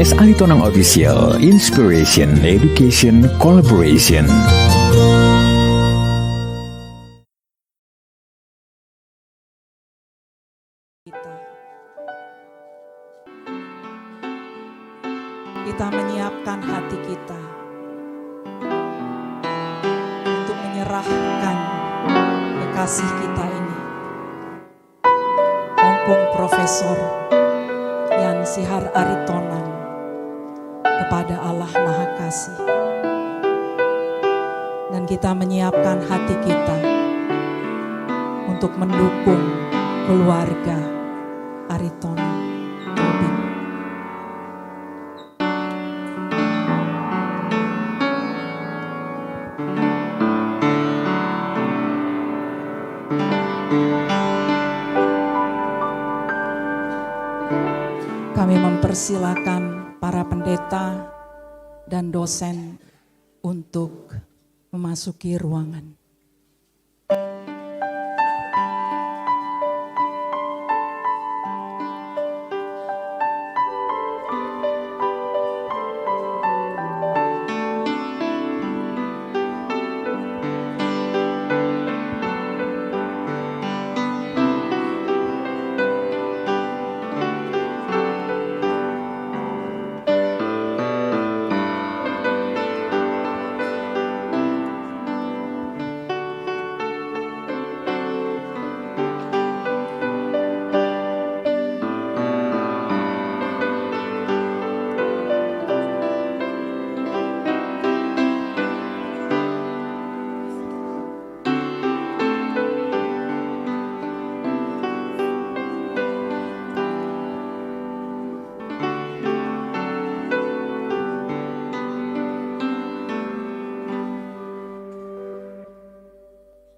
PKS Aritonang Official, Inspiration, Education, Collaboration. Kita menyiapkan hati kita untuk menyerahkan kekasih kita ini, Ompong Profesor Yan Sihar Aritonang, kepada Allah Maha Kasih. Dan kita menyiapkan hati kita untuk mendukung keluarga Aritonang Tobing. Kami mempersilakan para pendeta dan dosen untuk memasuki ruangan.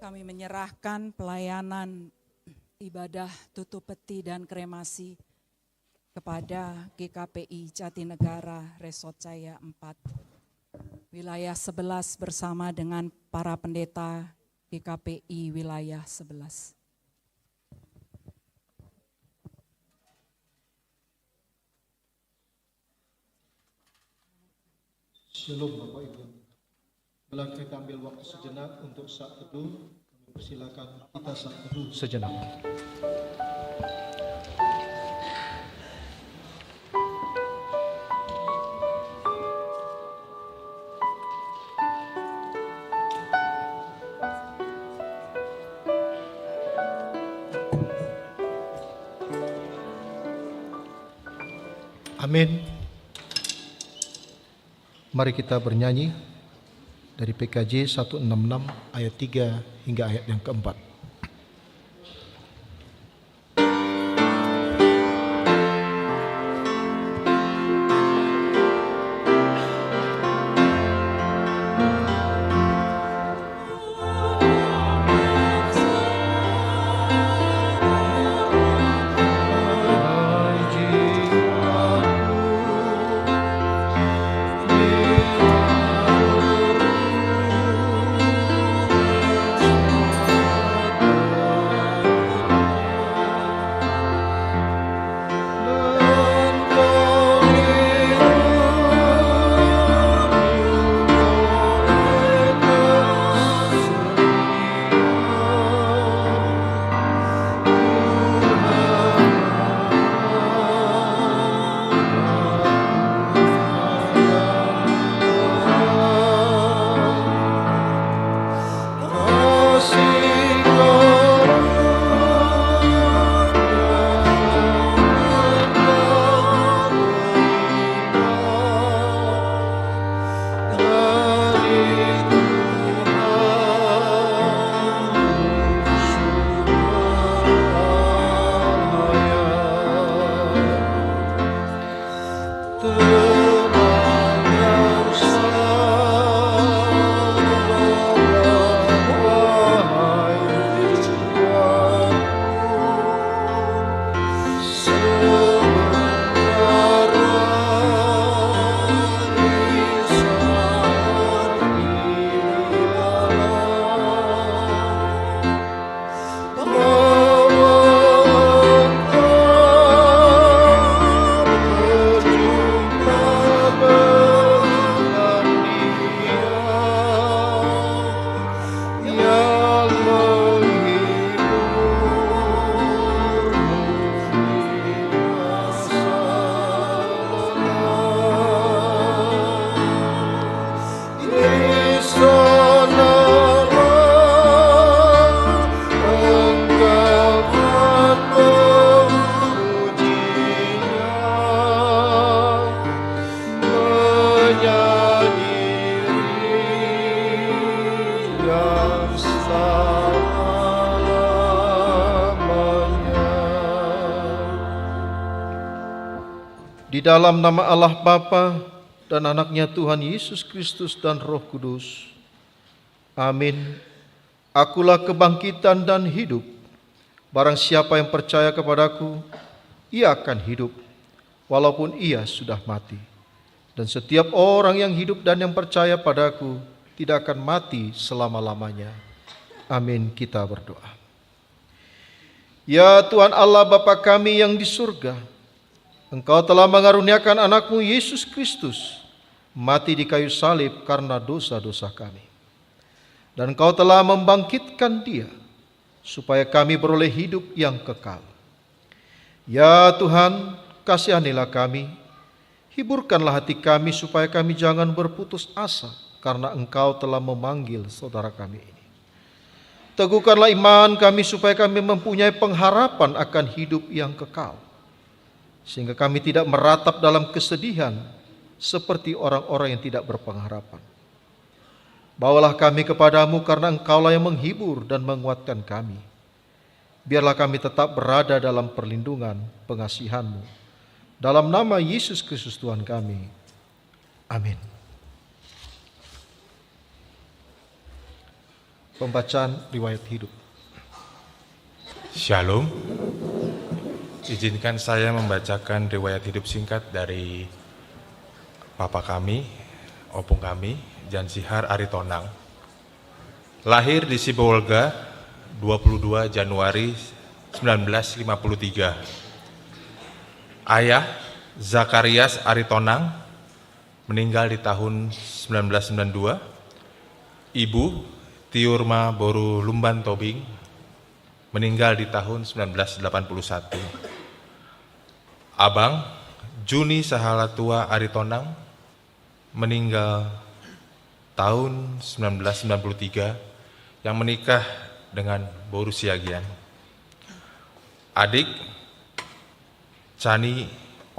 Kami menyerahkan pelayanan ibadah tutup peti dan kremasi kepada GKPI Jatinegara Resort Jaya 4, wilayah 11 bersama dengan para pendeta GKPI wilayah 11. Shalom Bapak Ibu. Bila kita ambil waktu sejenak untuk saat teduh, kami persilakan kita saat teduh sejenak. Amin. Mari kita bernyanyi dari PKJ 166 ayat 3 hingga ayat yang keempat. yang selama-lamanya. Di dalam nama Allah Bapa dan anaknya Tuhan Yesus Kristus dan Roh Kudus. Amin. Akulah kebangkitan dan hidup. Barang siapa yang percaya kepadaku, ia akan hidup, walaupun ia sudah mati. Dan setiap orang yang hidup dan yang percaya padaku tidak akan mati selama-lamanya. Amin. Kita berdoa. Ya Tuhan Allah Bapa kami yang di surga, Engkau telah mengaruniakan anakmu Yesus Kristus mati di kayu salib karena dosa-dosa kami. Dan Engkau telah membangkitkan Dia supaya kami beroleh hidup yang kekal. Ya Tuhan, kasihanilah kami, hiburkanlah hati kami supaya kami jangan berputus asa karena Engkau telah memanggil saudara kami ini. Teguhkanlah iman kami supaya kami mempunyai pengharapan akan hidup yang kekal, sehingga kami tidak meratap dalam kesedihan seperti orang-orang yang tidak berpengharapan. Bawalah kami kepadamu karena Engkaulah yang menghibur dan menguatkan kami. Biarlah kami tetap berada dalam perlindungan pengasihan-Mu. Dalam nama Yesus Kristus Tuhan kami. Amin. Pembacaan riwayat hidup. Shalom. Izinkan saya membacakan riwayat hidup singkat dari Papa kami, opung kami, Jan Sihar Aritonang. Lahir di Sibolga 22 Januari 1953. Ayah Zakarias Aritonang meninggal di tahun 1992. Ibu Tiurma Boru Lumban Tobing meninggal di tahun 1981. Abang Juni Sahalatua Aritonang meninggal tahun 1993 yang menikah dengan Boru Siagian. Adik Cani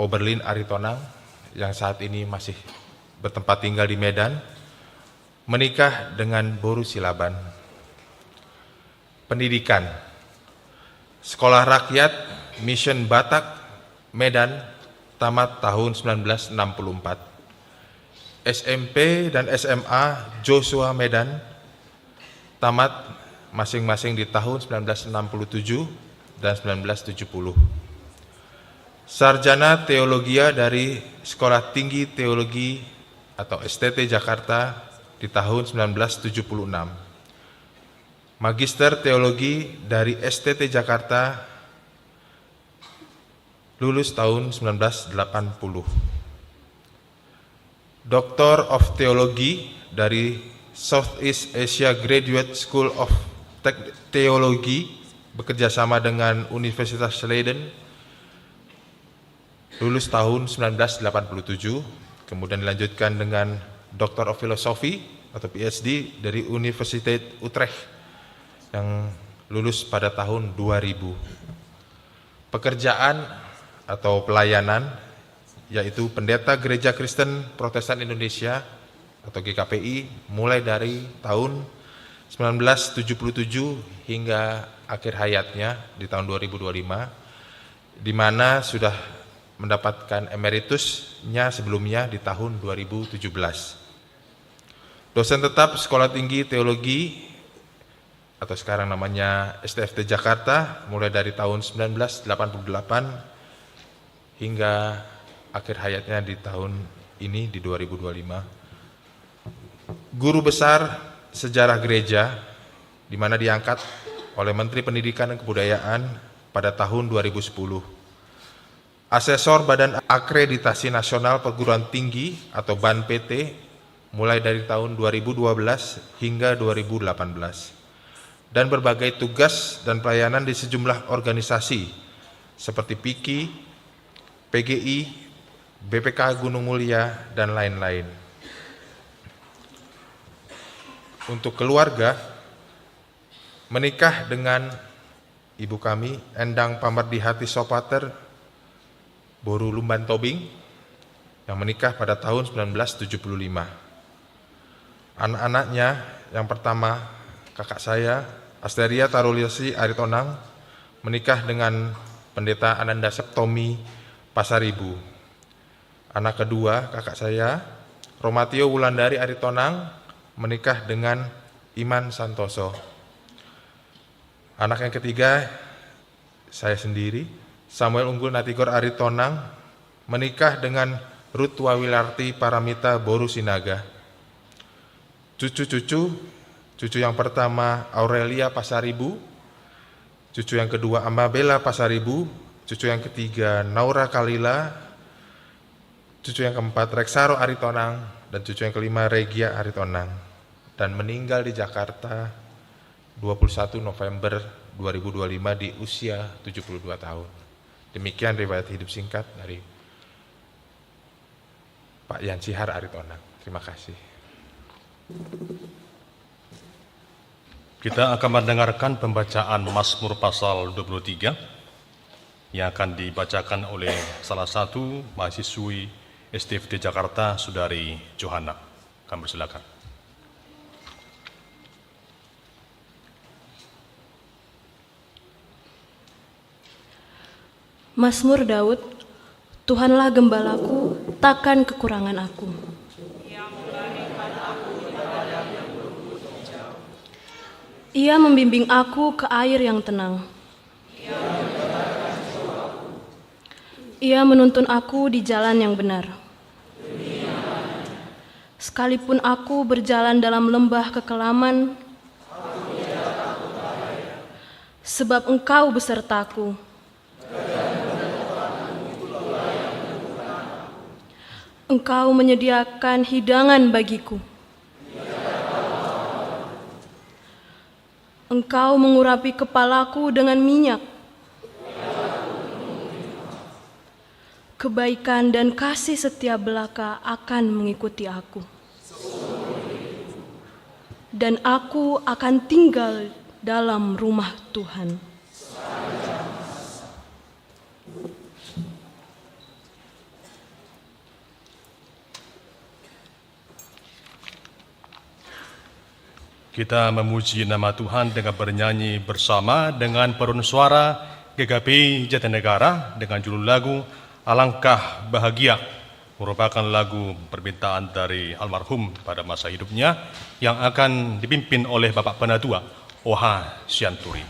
Oberlin Aritonang yang saat ini masih bertempat tinggal di Medan menikah dengan Boru Silaban. Pendidikan Sekolah Rakyat Mission Batak Medan tamat tahun 1964. SMP dan SMA Joshua Medan tamat masing-masing di tahun 1967 dan 1970. Sarjana Teologia dari Sekolah Tinggi Teologi atau STT Jakarta di tahun 1976. Magister Teologi dari STT Jakarta lulus tahun 1980. Doctor of Theology dari Southeast Asia Graduate School of Theology bekerjasama dengan Universitas Leiden lulus tahun 1987, kemudian dilanjutkan dengan Doctor of Philosophy atau PhD dari Universitas Utrecht yang lulus pada tahun 2000. Pekerjaan atau pelayanan yaitu Pendeta Gereja Kristen Protestan Indonesia atau GKPI mulai dari tahun 1977 hingga akhir hayatnya di tahun 2025, di mana sudah mendapatkan emeritusnya sebelumnya di tahun 2017. Dosen tetap Sekolah Tinggi Teologi atau sekarang namanya STFT Jakarta mulai dari tahun 1988 hingga akhir hayatnya di tahun ini di 2025. Guru besar sejarah gereja di mana diangkat oleh Menteri Pendidikan dan Kebudayaan pada tahun 2010. Asesor Badan Akreditasi Nasional Perguruan Tinggi atau BAN PT mulai dari tahun 2012 hingga 2018. Dan berbagai tugas dan pelayanan di sejumlah organisasi seperti PIKI, PGI, BPK Gunung Mulia, dan lain-lain. Untuk keluarga, menikah dengan ibu kami, Endang Pamardihati Sopater Boru Lumban Tobing, yang menikah pada tahun 1975. Anak-anaknya yang pertama kakak saya, Asteria Taruliasi Aritonang, menikah dengan Pendeta Ananda Septomi Pasaribu. Anak kedua, kakak saya, Romatio Wulandari Aritonang, menikah dengan Iman Santoso. Anak yang ketiga, saya sendiri, Samuel Unggul Natigor Aritonang, menikah dengan Ruth Wawilarti Paramita Boru Sinaga. Cucu yang pertama Aurelia Pasaribu, cucu yang kedua Amabella Pasaribu, cucu yang ketiga Naura Kalila, cucu yang keempat Rexaro Aritonang, dan cucu yang kelima Regia Aritonang, dan meninggal di Jakarta 21 November 2025 di usia 72 tahun. Demikian riwayat hidup singkat dari Pak Yansihar Aritonang. Terima kasih. Kita akan mendengarkan pembacaan Mazmur pasal 23 yang akan dibacakan oleh salah satu mahasiswi STFD Jakarta, Saudari Johanna. Kami persilakan. Mazmur Daud, Tuhanlah gembalaku, takkan kekurangan aku. Ia membimbing aku ke air yang tenang. Ia menuntun aku di jalan yang benar. Sekalipun aku berjalan dalam lembah kekelaman, sebab Engkau besertaku. Engkau menyediakan hidangan bagiku. Engkau mengurapi kepalaku dengan minyak. Kebaikan dan kasih setia belaka akan mengikuti aku. Dan aku akan tinggal dalam rumah Tuhan. Kita memuji nama Tuhan dengan bernyanyi bersama dengan perun suara GKPI Jatinegara dengan judul lagu Alangkah Bahagia, merupakan lagu permintaan dari almarhum pada masa hidupnya yang akan dipimpin oleh Bapak Penatua Oha Sianturi.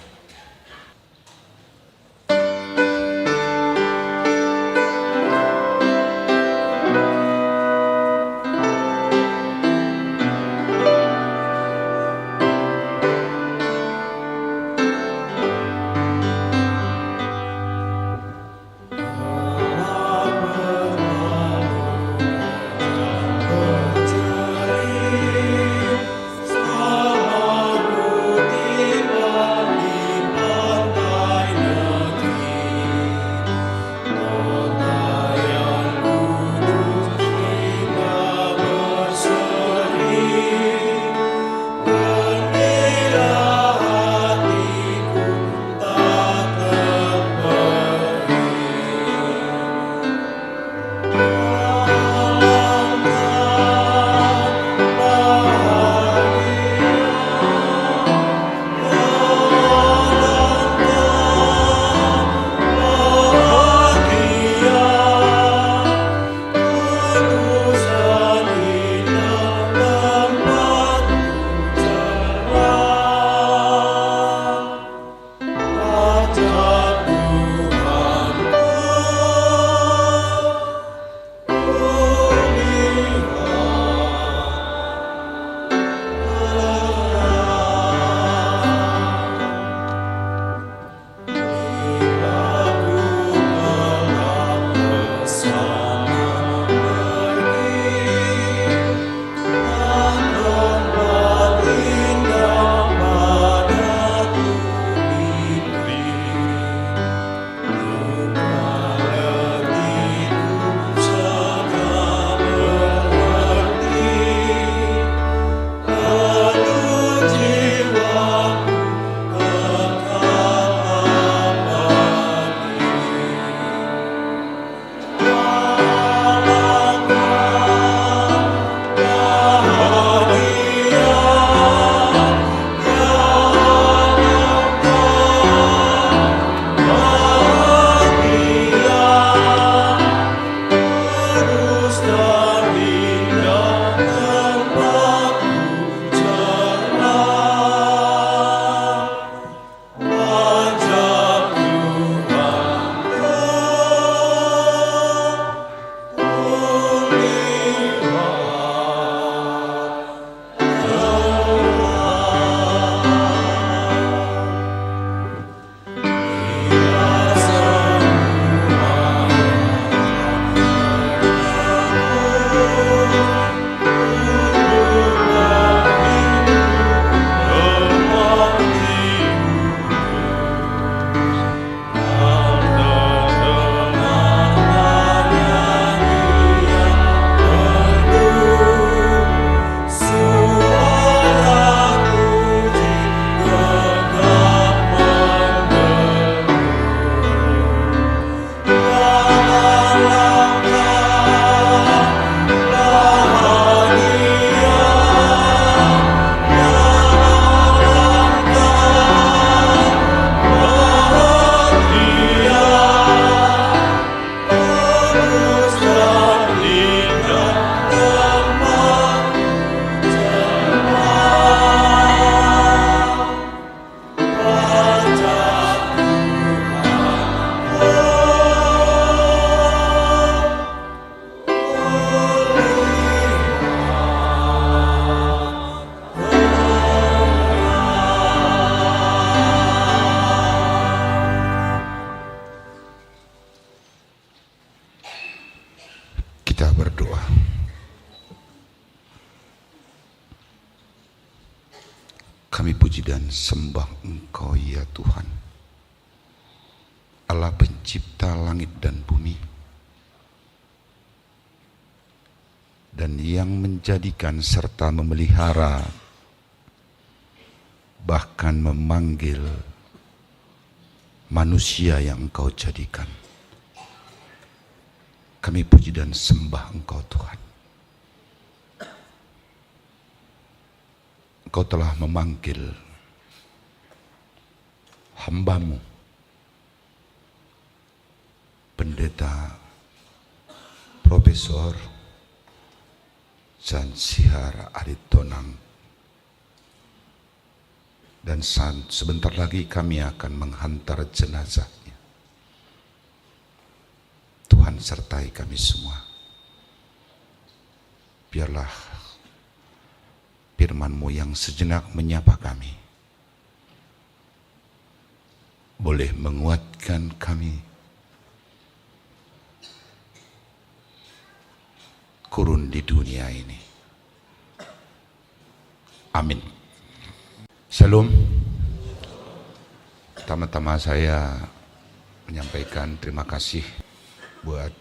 Kami puji dan sembah Engkau ya Tuhan, Allah pencipta langit dan bumi, dan yang menjadikan serta memelihara, bahkan memanggil manusia yang Engkau jadikan. Kami puji dan sembah Engkau Tuhan. Engkau telah memanggil hamba-Mu, Pendeta Profesor Jansihar Aritonang, dan sebentar lagi kami akan menghantar jenazahnya. Tuhan sertai kami semua. Biarlah firman-Mu yang sejenak menyapa kami boleh menguatkan kami, kurun di dunia ini. Amin. Shalom. Pertama-tama saya menyampaikan terima kasih buat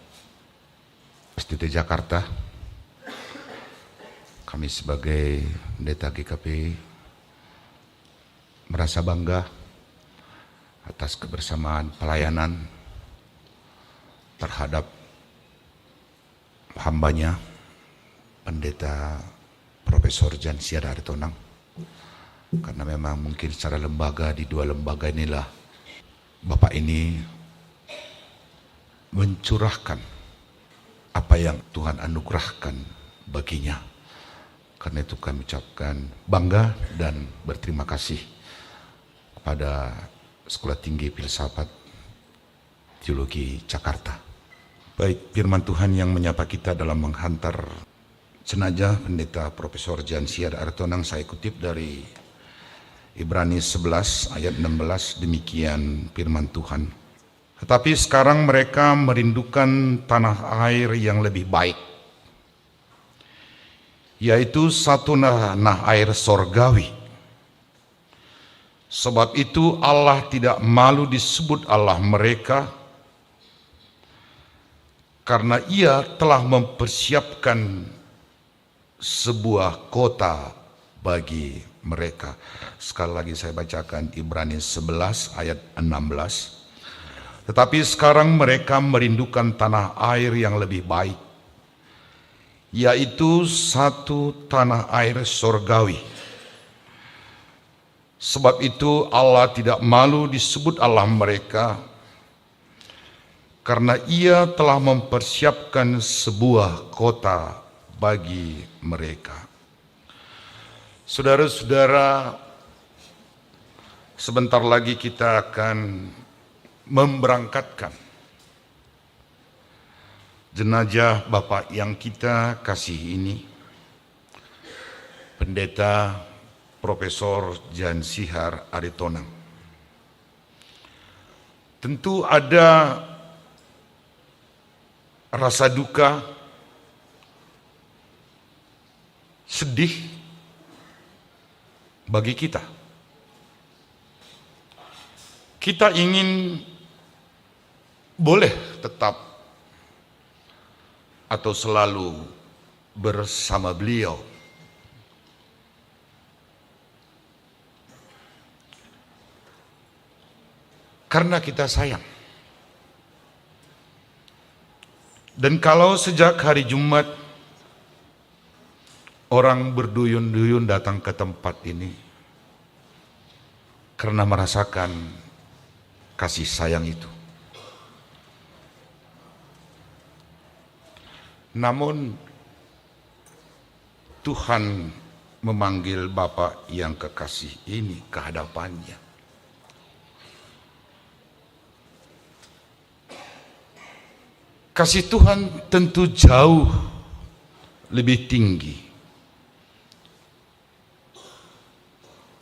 SDT Jakarta. Kami sebagai pendeta GKP merasa bangga atas kebersamaan pelayanan terhadap hambanya, Pendeta Profesor Jansihar Aritonang. Karena memang mungkin secara lembaga, di dua lembaga inilah Bapak ini mencurahkan apa yang Tuhan anugerahkan baginya. Karena itu kami ucapkan bangga dan berterima kasih kepada Sekolah Tinggi Filsafat Teologi Jakarta. Baik, firman Tuhan yang menyapa kita dalam menghantar jenazah Pendeta Profesor Jansihar Aritonang saya kutip dari Ibrani 11 ayat 16, demikian firman Tuhan. Tetapi sekarang mereka merindukan tanah air yang lebih baik, yaitu satu tanah air sorgawi. Sebab itu Allah tidak malu disebut Allah mereka, karena Ia telah mempersiapkan sebuah kota bagi mereka. Sekali lagi saya bacakan Ibrani 11 ayat 16. Tetapi sekarang mereka merindukan tanah air yang lebih baik, yaitu satu tanah air sorgawi. Sebab itu Allah tidak malu disebut Allah mereka, karena Ia telah mempersiapkan sebuah kota bagi mereka. Saudara-saudara, sebentar lagi kita akan memberangkatkan jenazah Bapak yang kita kasih ini, Pendeta Profesor Jansihar Aritonang. Tentu ada rasa duka, sedih bagi kita. Kita ingin boleh tetap atau selalu bersama beliau. Karena kita sayang. Dan kalau sejak hari Jumat orang berduyun-duyun datang ke tempat ini karena merasakan kasih sayang itu. Namun Tuhan memanggil Bapak yang kekasih ini ke hadapannya. Kasih Tuhan tentu jauh lebih tinggi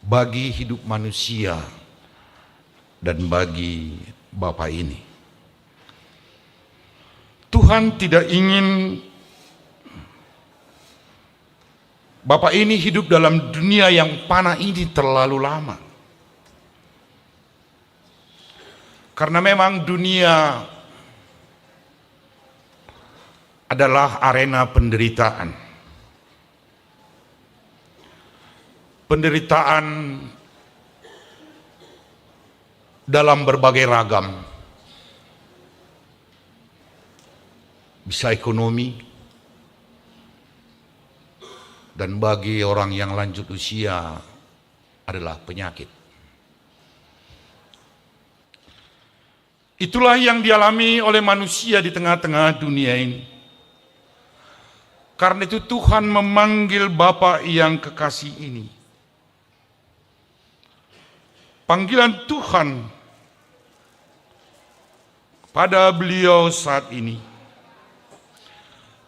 bagi hidup manusia dan bagi Bapak ini. Tuhan tidak ingin Bapak ini hidup dalam dunia yang panah ini terlalu lama. Karena memang dunia adalah arena penderitaan. Penderitaan dalam berbagai ragam. Bisa ekonomi, dan bagi orang yang lanjut usia adalah penyakit. Itulah yang dialami oleh manusia di tengah-tengah dunia ini. Karena itu Tuhan memanggil Bapa yang kekasih ini. Panggilan Tuhan pada beliau saat ini.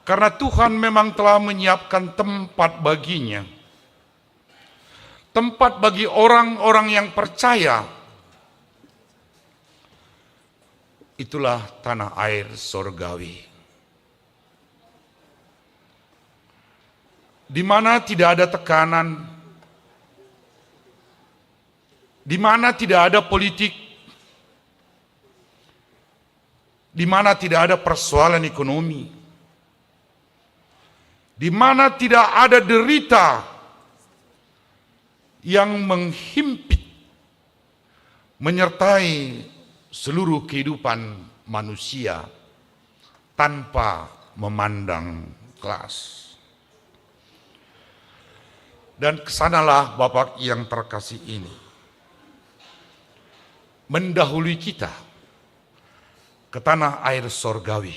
Karena Tuhan memang telah menyiapkan tempat baginya. Tempat bagi orang-orang yang percaya. Itulah tanah air sorgawi. Di mana tidak ada tekanan, di mana tidak ada politik, di mana tidak ada persoalan ekonomi, di mana tidak ada derita yang menghimpit, menyertai seluruh kehidupan manusia tanpa memandang kelas. Dan kesanalah Bapak yang terkasih ini mendahului kita ke tanah air sorgawi,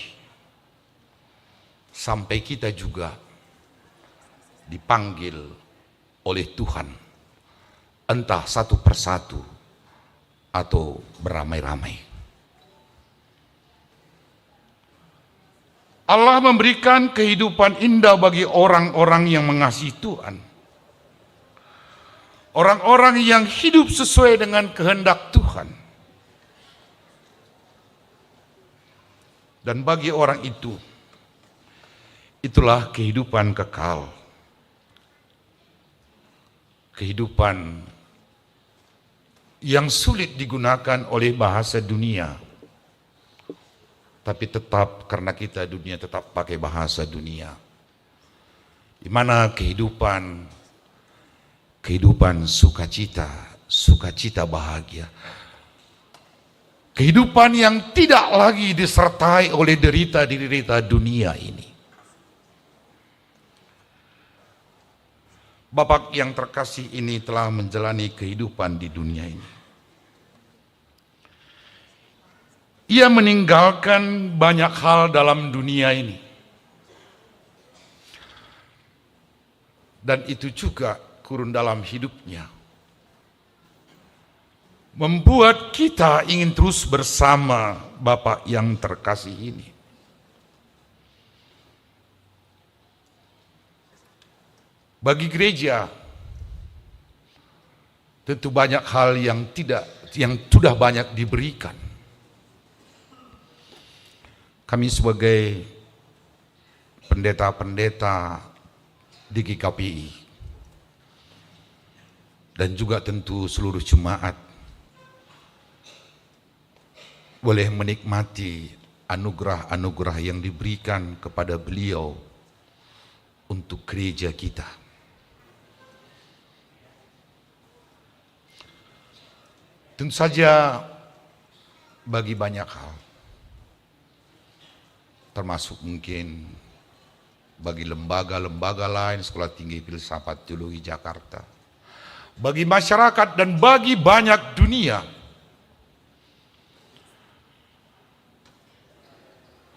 sampai kita juga dipanggil oleh Tuhan, entah satu persatu atau beramai-ramai. Allah memberikan kehidupan indah bagi orang-orang yang mengasihi Tuhan. Orang-orang yang hidup sesuai dengan kehendak Tuhan. Dan bagi orang itu, itulah kehidupan kekal. Kehidupan yang sulit digunakan oleh bahasa dunia. Tapi tetap karena kita dunia tetap pakai bahasa dunia. Di mana kehidupan sukacita, sukacita bahagia. Kehidupan yang tidak lagi disertai oleh derita-derita dunia ini. Bapak yang terkasih ini telah menjalani kehidupan di dunia ini. Ia meninggalkan banyak hal dalam dunia ini. Dan itu juga kurun dalam hidupnya. Membuat kita ingin terus bersama Bapak yang terkasih ini. Bagi gereja, tentu banyak hal yang sudah banyak diberikan. Kami sebagai pendeta-pendeta di GKPI dan juga tentu seluruh jemaat boleh menikmati anugerah-anugerah yang diberikan kepada beliau untuk gereja kita. Tentu saja bagi banyak hal, termasuk mungkin bagi lembaga-lembaga lain, Sekolah Tinggi Filsafat Teologi Jakarta, bagi masyarakat dan bagi banyak dunia.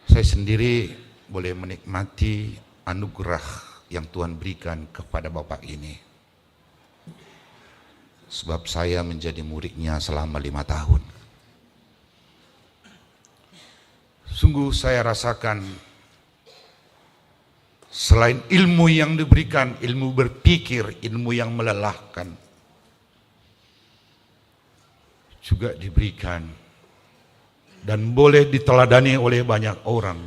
Saya sendiri boleh menikmati anugerah yang Tuhan berikan kepada Bapak ini. Sebab saya menjadi muridnya selama 5 tahun. Sungguh saya rasakan selain ilmu yang diberikan, ilmu berpikir, ilmu yang melelahkan, juga diberikan dan boleh diteladani oleh banyak orang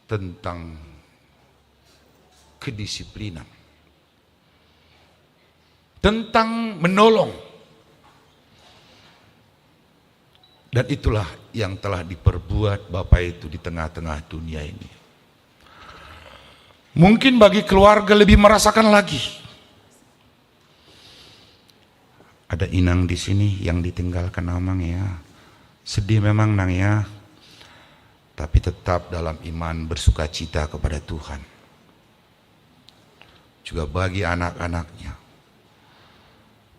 tentang kedisiplinan, tentang menolong. Dan itulah yang telah diperbuat Bapak itu di tengah-tengah dunia ini. Mungkin bagi keluarga lebih merasakan lagi. Ada inang di sini yang ditinggalkan Amang ya. Sedih memang nang ya. Tapi tetap dalam iman bersuka cita kepada Tuhan. Juga bagi anak-anaknya.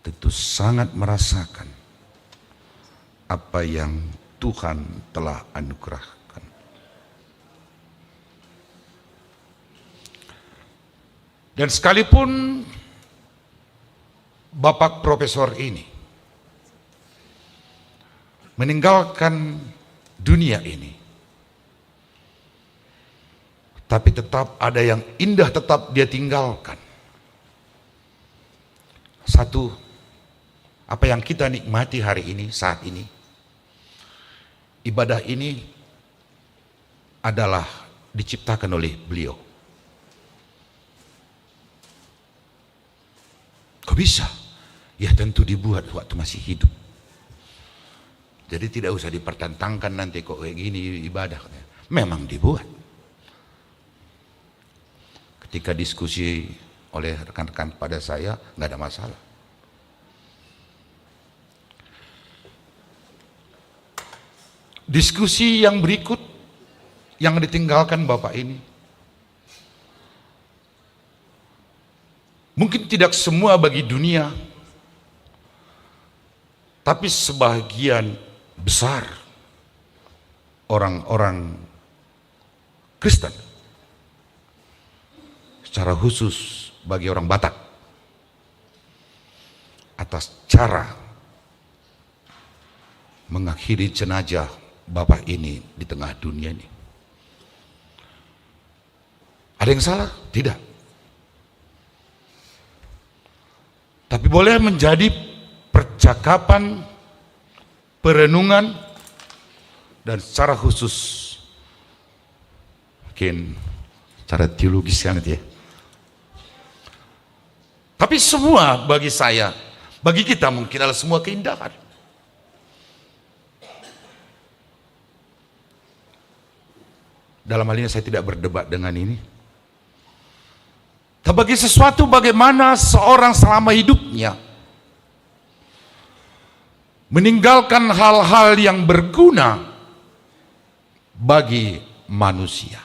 Tentu sangat merasakan apa yang Tuhan telah anugerahkan. Dan sekalipun Bapak Profesor ini meninggalkan dunia ini, tapi tetap ada yang indah tetap dia tinggalkan. Satu, apa yang kita nikmati hari ini, saat ini, ibadah ini adalah diciptakan oleh beliau. Kok bisa? Ya tentu dibuat waktu masih hidup. Jadi tidak usah dipertentangkan nanti kok kayak gini ibadah. Memang dibuat. Ketika diskusi oleh rekan-rekan pada saya, nggak ada masalah. Diskusi yang berikut yang ditinggalkan Bapak ini, mungkin tidak semua bagi dunia, tapi sebagian besar orang-orang Kristen, secara khusus bagi orang Batak, atas cara mengakhiri jenazah Bapak ini di tengah dunia ini. Ada yang salah? Tidak. Tapi boleh menjadi percakapan, perenungan, dan secara khusus mungkin secara teologis sangat ya. Tapi semua bagi saya, bagi kita mungkin adalah semua keindahan. Dalam hal ini saya tidak berdebat dengan ini. Tapi bagi sesuatu bagaimana seorang selama hidupnya meninggalkan hal-hal yang berguna bagi manusia.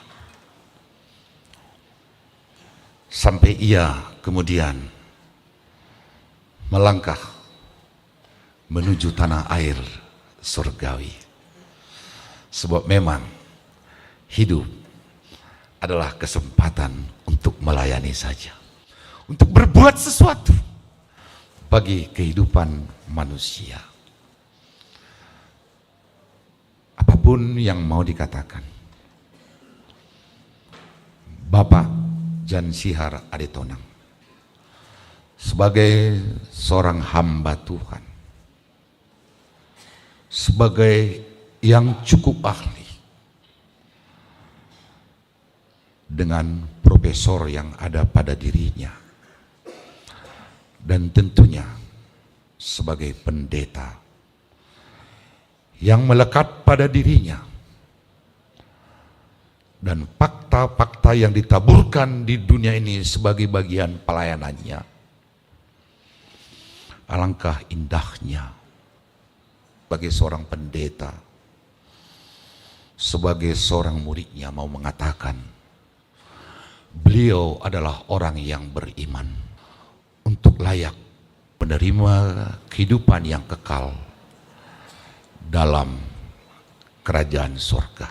Sampai ia kemudian melangkah menuju tanah air surgawi. Sebab memang hidup adalah kesempatan untuk melayani saja, untuk berbuat sesuatu bagi kehidupan manusia. Apapun yang mau dikatakan, Bapak Jan Sihar Adetonang sebagai seorang hamba Tuhan, sebagai yang cukup ahli, dengan profesor yang ada pada dirinya, dan tentunya sebagai pendeta yang melekat pada dirinya, dan fakta-fakta yang ditaburkan di dunia ini sebagai bagian pelayanannya. Alangkah indahnya bagi seorang pendeta, sebagai seorang muridnya mau mengatakan, beliau adalah orang yang beriman untuk layak menerima kehidupan yang kekal dalam kerajaan surga.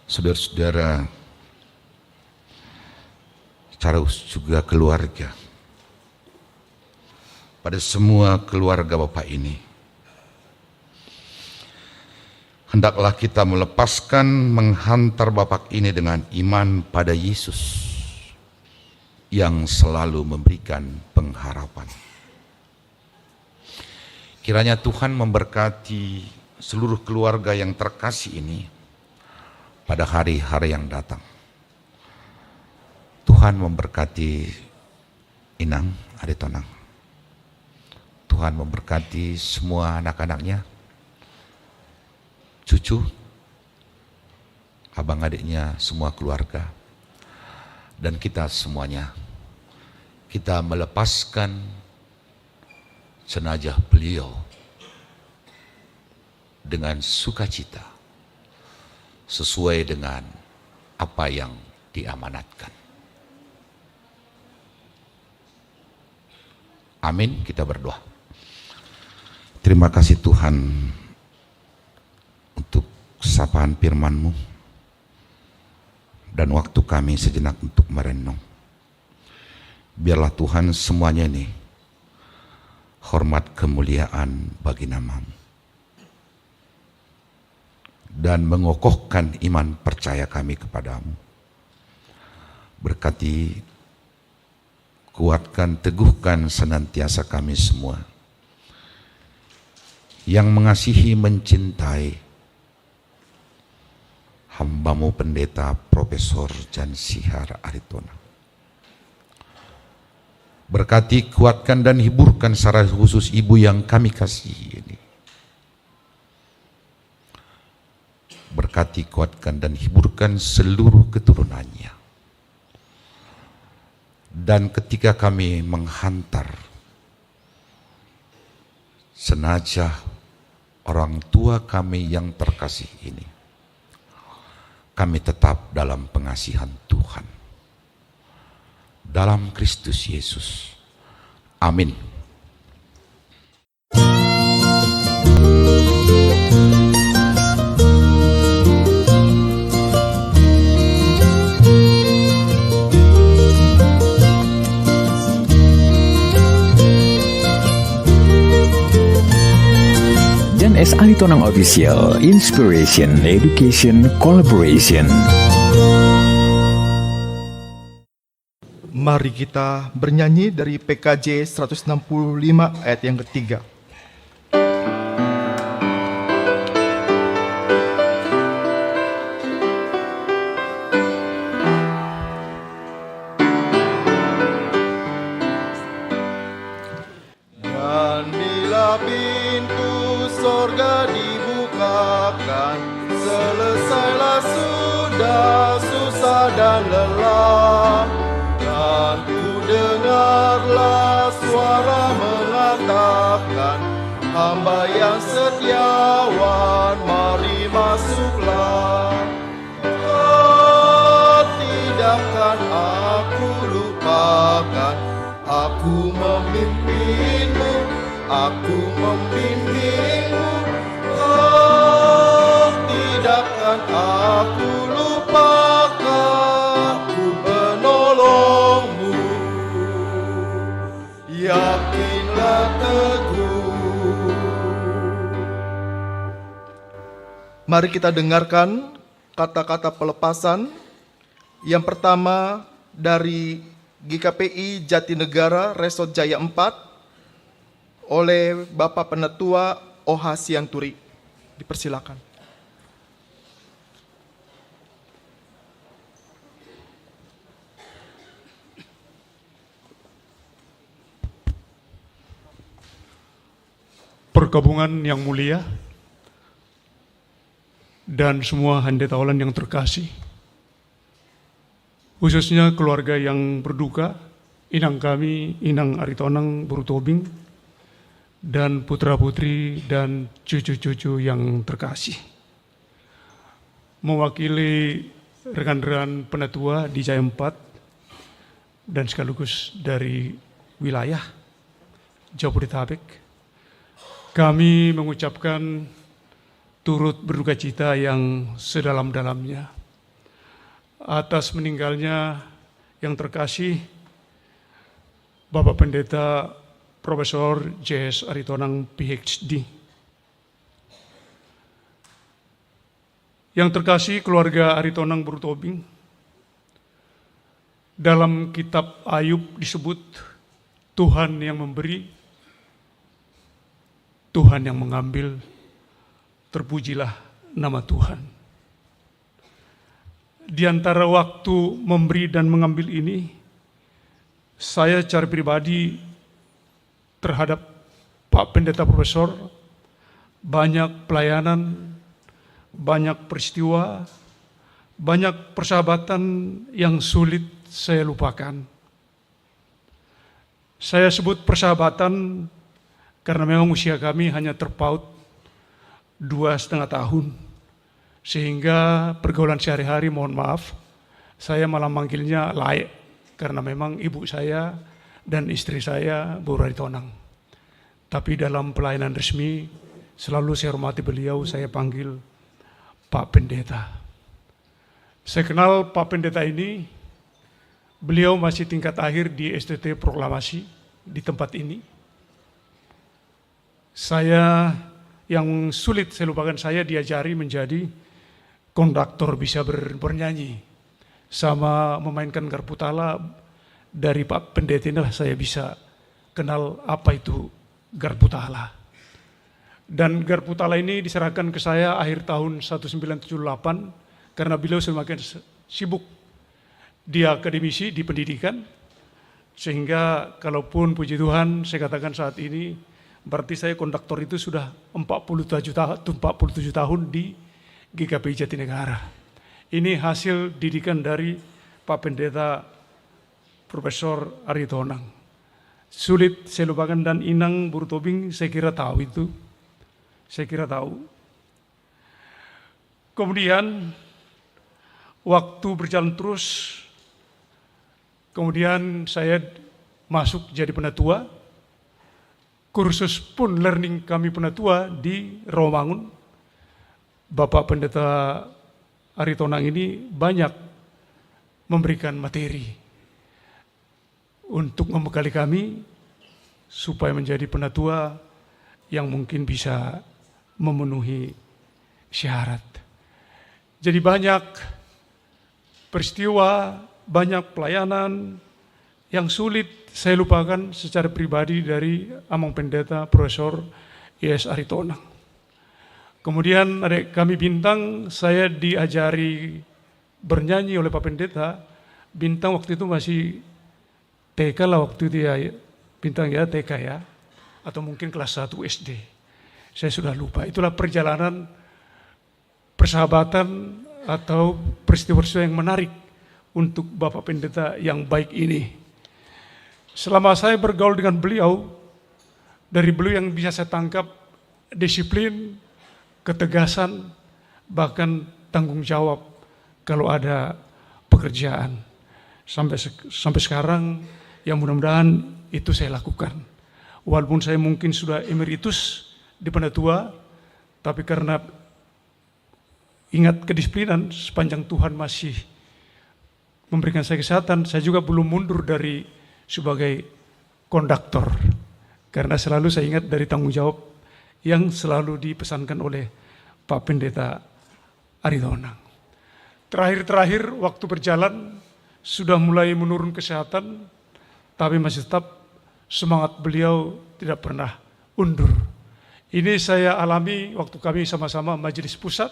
Saudara-saudara, secara juga keluarga, pada semua keluarga Bapak ini, hendaklah kita melepaskan menghantar Bapak ini dengan iman pada Yesus yang selalu memberikan pengharapan. Kiranya Tuhan memberkati seluruh keluarga yang terkasih ini pada hari-hari yang datang. Tuhan memberkati Inang Aritonang. Tuhan memberkati semua anak-anaknya, cucu, abang adiknya, semua keluarga. Dan kita semuanya, kita melepaskan jenazah beliau dengan sukacita, sesuai dengan apa yang diamanatkan. Amin, kita berdoa. Terima kasih Tuhan untuk sapaan firman-Mu dan waktu kami sejenak untuk merenung. Biarlah Tuhan semuanya ini hormat kemuliaan bagi nama-Mu dan mengokohkan iman percaya kami kepadamu. Berkati, kuatkan, teguhkan senantiasa kami semua yang mengasihi, mencintai hamba-Mu Pendeta Profesor Jan Sihar Aritonang. Berkati, kuatkan dan hiburkan secara khusus ibu yang kami kasihi ini. Berkati, kuatkan dan hiburkan seluruh keturunannya. Dan ketika kami menghantar jenazah orang tua kami yang terkasih ini, kami tetap dalam pengasihan Tuhan. Dalam Kristus Yesus. Amin. Jan S. Aritonang Official, Inspiration, Education, Collaboration. Mari kita bernyanyi dari PKJ 165 ayat yang ketiga. Dan bila pintu sorga dibukakan, selesailah sudah susah dan lelah. Dan ku dengarlah suara mengatakan, hamba yang setiawan, mari masuklah. Oh, tidakkan aku lupakan, aku memimpinmu, aku membimbingmu. Oh, tidakkan aku lupakan, aku menolongmu. Yakinlah teguh. Mari kita dengarkan kata-kata pelepasan. Yang pertama dari GKPI Jatinegara Resort Jaya 4 oleh Bapak Penetua Oha Sianturi. Dipersilakan. Perkabungan yang mulia dan semua handetawalan yang terkasih, khususnya keluarga yang berduka, inang kami, Inang Aritonang Brutobing, dan putra-putri dan cucu-cucu yang terkasih. Mewakili rekan-rekan penetua di Jaya 4 dan sekaligus dari wilayah Jabodetabek, kami mengucapkan turut berduka cita yang sedalam-dalamnya atas meninggalnya yang terkasih Bapak Pendeta Profesor J.S. Aritonang PhD. Yang terkasih keluarga Aritonang Brutobing, dalam kitab Ayub disebut Tuhan yang memberi, Tuhan yang mengambil, terpujilah nama Tuhan. di antara waktu memberi dan mengambil ini, saya secara pribadi terhadap Pak Pendeta Profesor banyak pelayanan, banyak peristiwa, banyak persahabatan yang sulit saya lupakan. Saya sebut persahabatan karena memang usia kami hanya terpaut 2,5 tahun. Sehingga pergaulan sehari-hari, mohon maaf, saya malah manggilnya layak. Karena memang ibu saya dan istri saya Bu Aritonang. Tapi dalam pelayanan resmi, selalu saya hormati beliau, saya panggil Pak Pendeta. Saya kenal Pak Pendeta ini, beliau masih tingkat akhir di STT Proklamasi di tempat ini. Saya, yang sulit saya lupakan, saya diajari menjadi konduktor, bisa bernyanyi. Sama memainkan garpu tala, dari Pak Pendeta inilah saya bisa kenal apa itu garpu tala. Dan garpu tala ini diserahkan ke saya akhir tahun 1978, karena beliau semakin sibuk di akademisi, di pendidikan, sehingga kalaupun puji Tuhan saya katakan saat ini, berarti saya konduktor itu sudah 47 tahun di GKPI Jatinegara. Ini hasil didikan dari Pak Pendeta Profesor Aritonang. Sulit saya lupakan, dan Inang Burtobing saya kira tahu itu. Saya kira tahu. Kemudian waktu berjalan terus, kemudian saya masuk jadi penatua. Kursus pun learning kami penatua di Rawamangun. Bapak Pendeta Aritonang ini banyak memberikan materi untuk membekali kami supaya menjadi penatua yang mungkin bisa memenuhi syarat. Jadi banyak peristiwa, banyak pelayanan yang sulit saya lupakan secara pribadi dari Amang Pendeta Profesor I.S. Aritonang. Kemudian adik kami Bintang, saya diajari bernyanyi oleh Pak Pendeta. Bintang waktu itu masih TK lah waktu itu ya, Bintang ya TK ya, atau mungkin kelas 1 SD. Saya sudah lupa. Itulah perjalanan persahabatan atau peristiwa-peristiwa yang menarik untuk Bapak Pendeta yang baik ini. Selama saya bergaul dengan beliau, dari beliau yang bisa saya tangkap disiplin, ketegasan, bahkan tanggung jawab kalau ada pekerjaan. Sampai sekarang, yang mudah-mudahan itu saya lakukan. Walaupun saya mungkin sudah emeritus di penatua, tapi karena ingat kedisiplinan, sepanjang Tuhan masih memberikan saya kesehatan, saya juga belum mundur dari sebagai konduktor. Karena selalu saya ingat dari tanggung jawab yang selalu dipesankan oleh Pak Pendeta Aritonang. Terakhir waktu berjalan sudah mulai menurun kesehatan, tapi masih tetap semangat beliau tidak pernah undur. Ini saya alami waktu kami sama-sama majelis pusat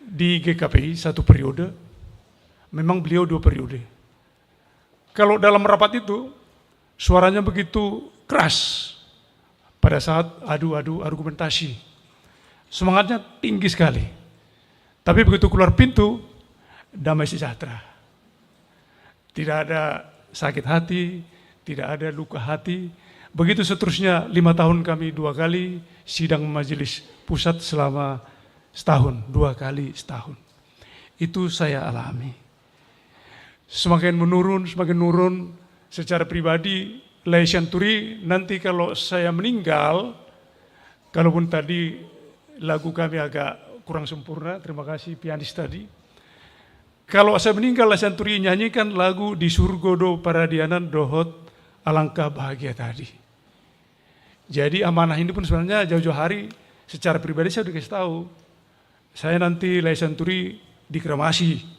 di GKPI 1 periode, memang beliau 2 periode. Kalau dalam rapat itu suaranya begitu keras pada saat adu argumentasi. Semangatnya tinggi sekali. Tapi begitu keluar pintu, damai sejahtera. Tidak ada sakit hati, tidak ada luka hati. Begitu seterusnya 5 tahun kami 2 kali sidang majelis pusat selama setahun, 2 kali setahun. Itu saya alami. Semakin menurun secara pribadi. Laisian Turi, nanti kalau saya meninggal, kalaupun tadi lagu kami agak kurang sempurna, terima kasih pianis tadi. Kalau saya meninggal, Laisian Turi nyanyikan lagu Di Surga Do Paradianan Dohot Alangkah Bahagia tadi. Jadi amanah ini pun sebenarnya jauh-jauh hari secara pribadi saya udah kasih tahu. Saya nanti Laisian Turi dikremasi.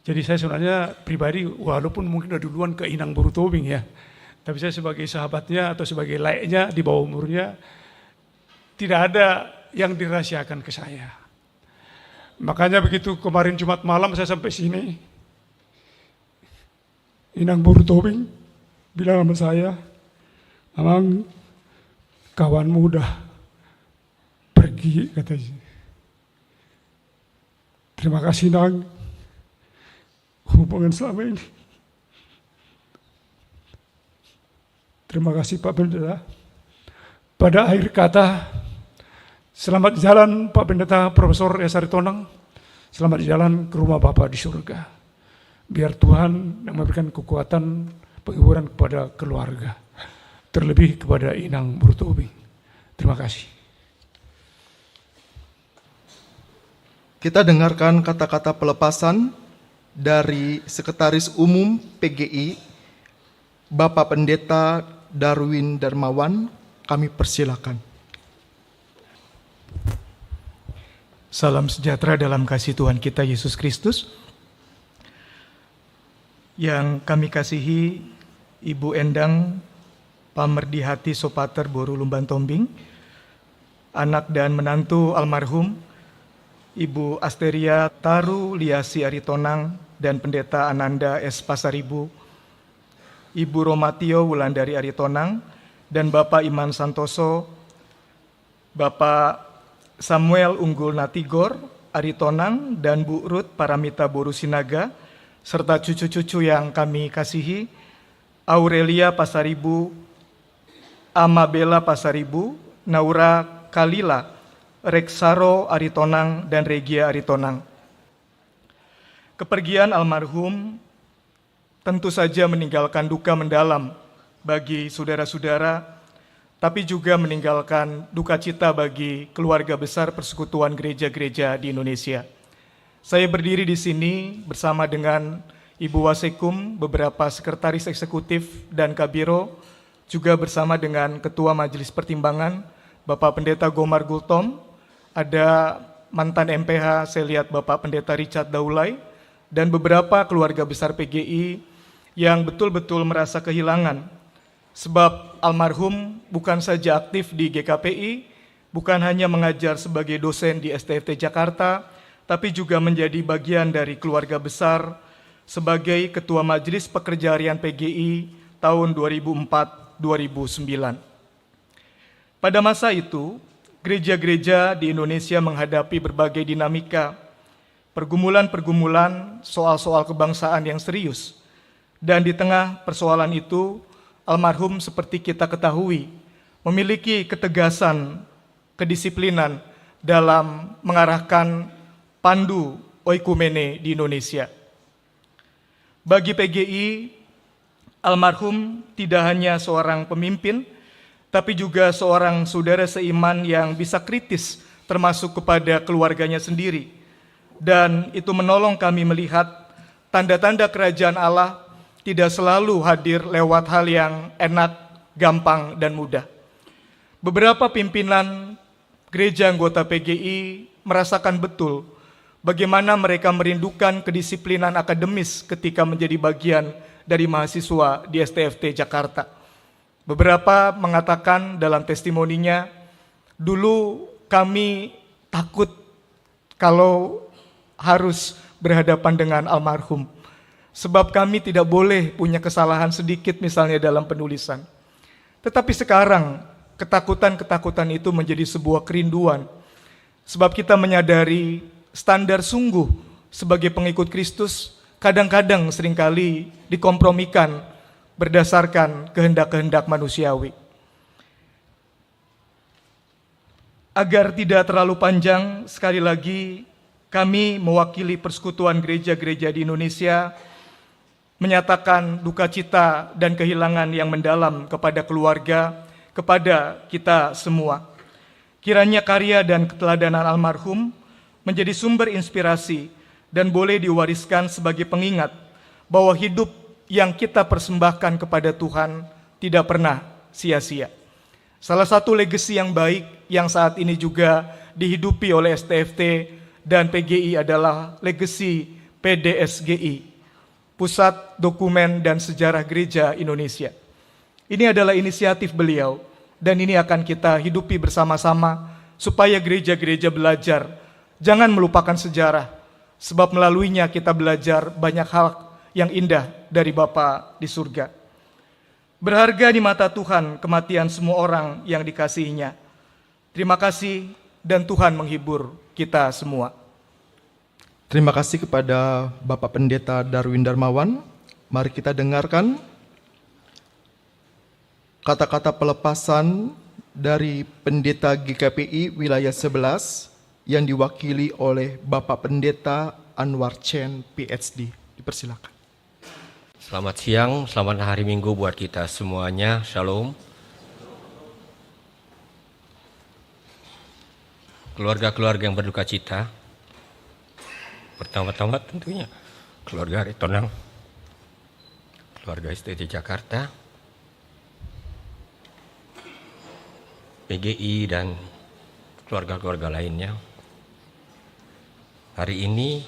Jadi saya sebenarnya pribadi, walaupun mungkin udah duluan ke Inang Burtobing ya, tapi saya sebagai sahabatnya atau sebagai layaknya di bawah umurnya, tidak ada yang dirahasiakan ke saya. Makanya begitu kemarin Jumat malam saya sampai sini, Inang Boru Tobing bilang sama saya, "Amang, kawanmu udah pergi," katanya. "Terima kasih, Nang, hubungan selama ini." Terima kasih Pak Pendeta. Pada akhir kata, selamat jalan Pak Pendeta Profesor S. Aritonang. Selamat jalan ke rumah Bapak di surga. Biar Tuhan yang memberikan kekuatan penghiburan kepada keluarga. Terlebih kepada Inang Boru Tobing. Terima kasih. Kita dengarkan kata-kata pelepasan dari Sekretaris Umum PGI, Bapak Pendeta Darwin Darmawan. Kami persilakan. Salam sejahtera dalam kasih Tuhan kita Yesus Kristus. Yang kami kasihi Ibu Endang Pamerdihati Sopater Boru Lumban Tombing, anak dan menantu almarhum Ibu Asteria Taru Liasi Aritonang dan Pendeta Ananda S. Pasaribu, Ibu Romatio Wulandari Aritonang, dan Bapak Iman Santoso, Bapak Samuel Unggul Natigor Aritonang, dan Bu Ruth Paramita Boru Sinaga, serta cucu-cucu yang kami kasihi, Aurelia Pasaribu, Amabella Pasaribu, Naura Kalila, Rexaro Aritonang, dan Regia Aritonang. Kepergian almarhum tentu saja meninggalkan duka mendalam bagi saudara-saudara, tapi juga meninggalkan duka cita bagi keluarga besar Persekutuan Gereja-Gereja di Indonesia. Saya berdiri di sini bersama dengan Ibu Wasekum, beberapa sekretaris eksekutif dan kabiro, juga bersama dengan Ketua Majelis Pertimbangan, Bapak Pendeta Gomar Gultom, ada mantan MPH, saya lihat Bapak Pendeta Richard Daulay, dan beberapa keluarga besar PGI yang betul-betul merasa kehilangan. Sebab almarhum bukan saja aktif di GKPI, bukan hanya mengajar sebagai dosen di STFT Jakarta, tapi juga menjadi bagian dari keluarga besar sebagai Ketua Majelis Pekerja Harian PGI tahun 2004-2009. Pada masa itu, gereja-gereja di Indonesia menghadapi berbagai dinamika, pergumulan-pergumulan, soal-soal kebangsaan yang serius. Dan di tengah persoalan itu, almarhum seperti kita ketahui, memiliki ketegasan, kedisiplinan dalam mengarahkan pandu oikumene di Indonesia. Bagi PGI, almarhum tidak hanya seorang pemimpin, tapi juga seorang saudara seiman yang bisa kritis termasuk kepada keluarganya sendiri. Dan itu menolong kami melihat tanda-tanda kerajaan Allah tidak selalu hadir lewat hal yang enak, gampang, dan mudah. Beberapa pimpinan gereja anggota PGI merasakan betul bagaimana mereka merindukan kedisiplinan akademis ketika menjadi bagian dari mahasiswa di STFT Jakarta. Beberapa mengatakan dalam testimoninya, dulu kami takut kalau harus berhadapan dengan almarhum. Sebab kami tidak boleh punya kesalahan sedikit misalnya dalam penulisan. Tetapi sekarang ketakutan-ketakutan itu menjadi sebuah kerinduan. Sebab kita menyadari standar sungguh sebagai pengikut Kristus kadang-kadang seringkali dikompromikan berdasarkan kehendak-kehendak manusiawi. Agar tidak terlalu panjang, sekali lagi kami mewakili Persekutuan Gereja-Gereja di Indonesia menyatakan duka cita dan kehilangan yang mendalam kepada keluarga, kepada kita semua. Kiranya karya dan keteladanan almarhum menjadi sumber inspirasi dan boleh diwariskan sebagai pengingat bahwa hidup yang kita persembahkan kepada Tuhan tidak pernah sia-sia. Salah satu legasi yang baik yang saat ini juga dihidupi oleh STFT dan PGI adalah legasi PDSGI, Pusat Dokumen dan Sejarah Gereja Indonesia. Ini adalah inisiatif beliau dan ini akan kita hidupi bersama-sama supaya gereja-gereja belajar Jangan melupakan sejarah, sebab melaluinya kita belajar banyak hal yang indah dari Bapa di surga. Berharga di mata Tuhan kematian semua orang yang dikasihinya. Terima kasih dan Tuhan menghibur kita semua. Terima kasih kepada Bapak Pendeta Darwin Darmawan. Mari kita dengarkan kata-kata pelepasan dari Pendeta GKPI Wilayah 11 yang diwakili oleh Bapak Pendeta Anwar Chen, PhD. Dipersilakan. Selamat siang, selamat hari Minggu buat kita semuanya. Shalom. Keluarga-keluarga yang berduka cita. Pertama-tama tentunya keluarga Aritonang, keluarga STT Jakarta, PGI dan keluarga-keluarga lainnya. Hari ini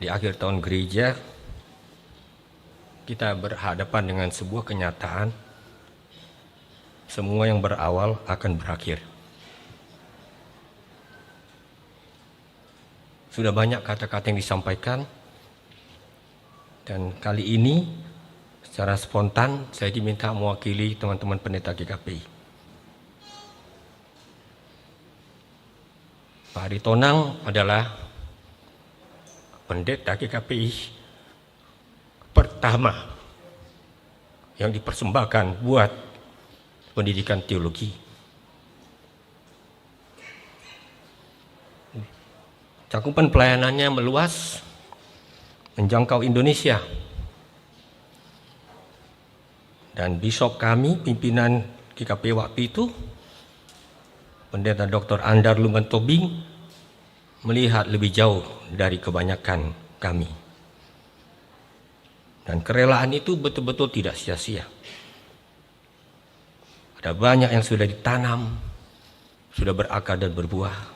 di akhir tahun gereja kita berhadapan dengan sebuah kenyataan, semua yang berawal akan berakhir. Sudah banyak kata-kata yang disampaikan, dan kali ini secara spontan saya diminta mewakili teman-teman pendeta GKPI. Pak Aritonang adalah pendeta GKPI pertama yang dipersembahkan buat pendidikan teologi. Cakupan pelayanannya meluas, menjangkau Indonesia. Dan bishop kami, pimpinan GKPI waktu itu, Pendeta Dr. Andar Lumban Tobing, melihat lebih jauh dari kebanyakan kami. Dan kerelaan itu betul-betul tidak sia-sia. Ada banyak yang sudah ditanam, sudah berakar dan berbuah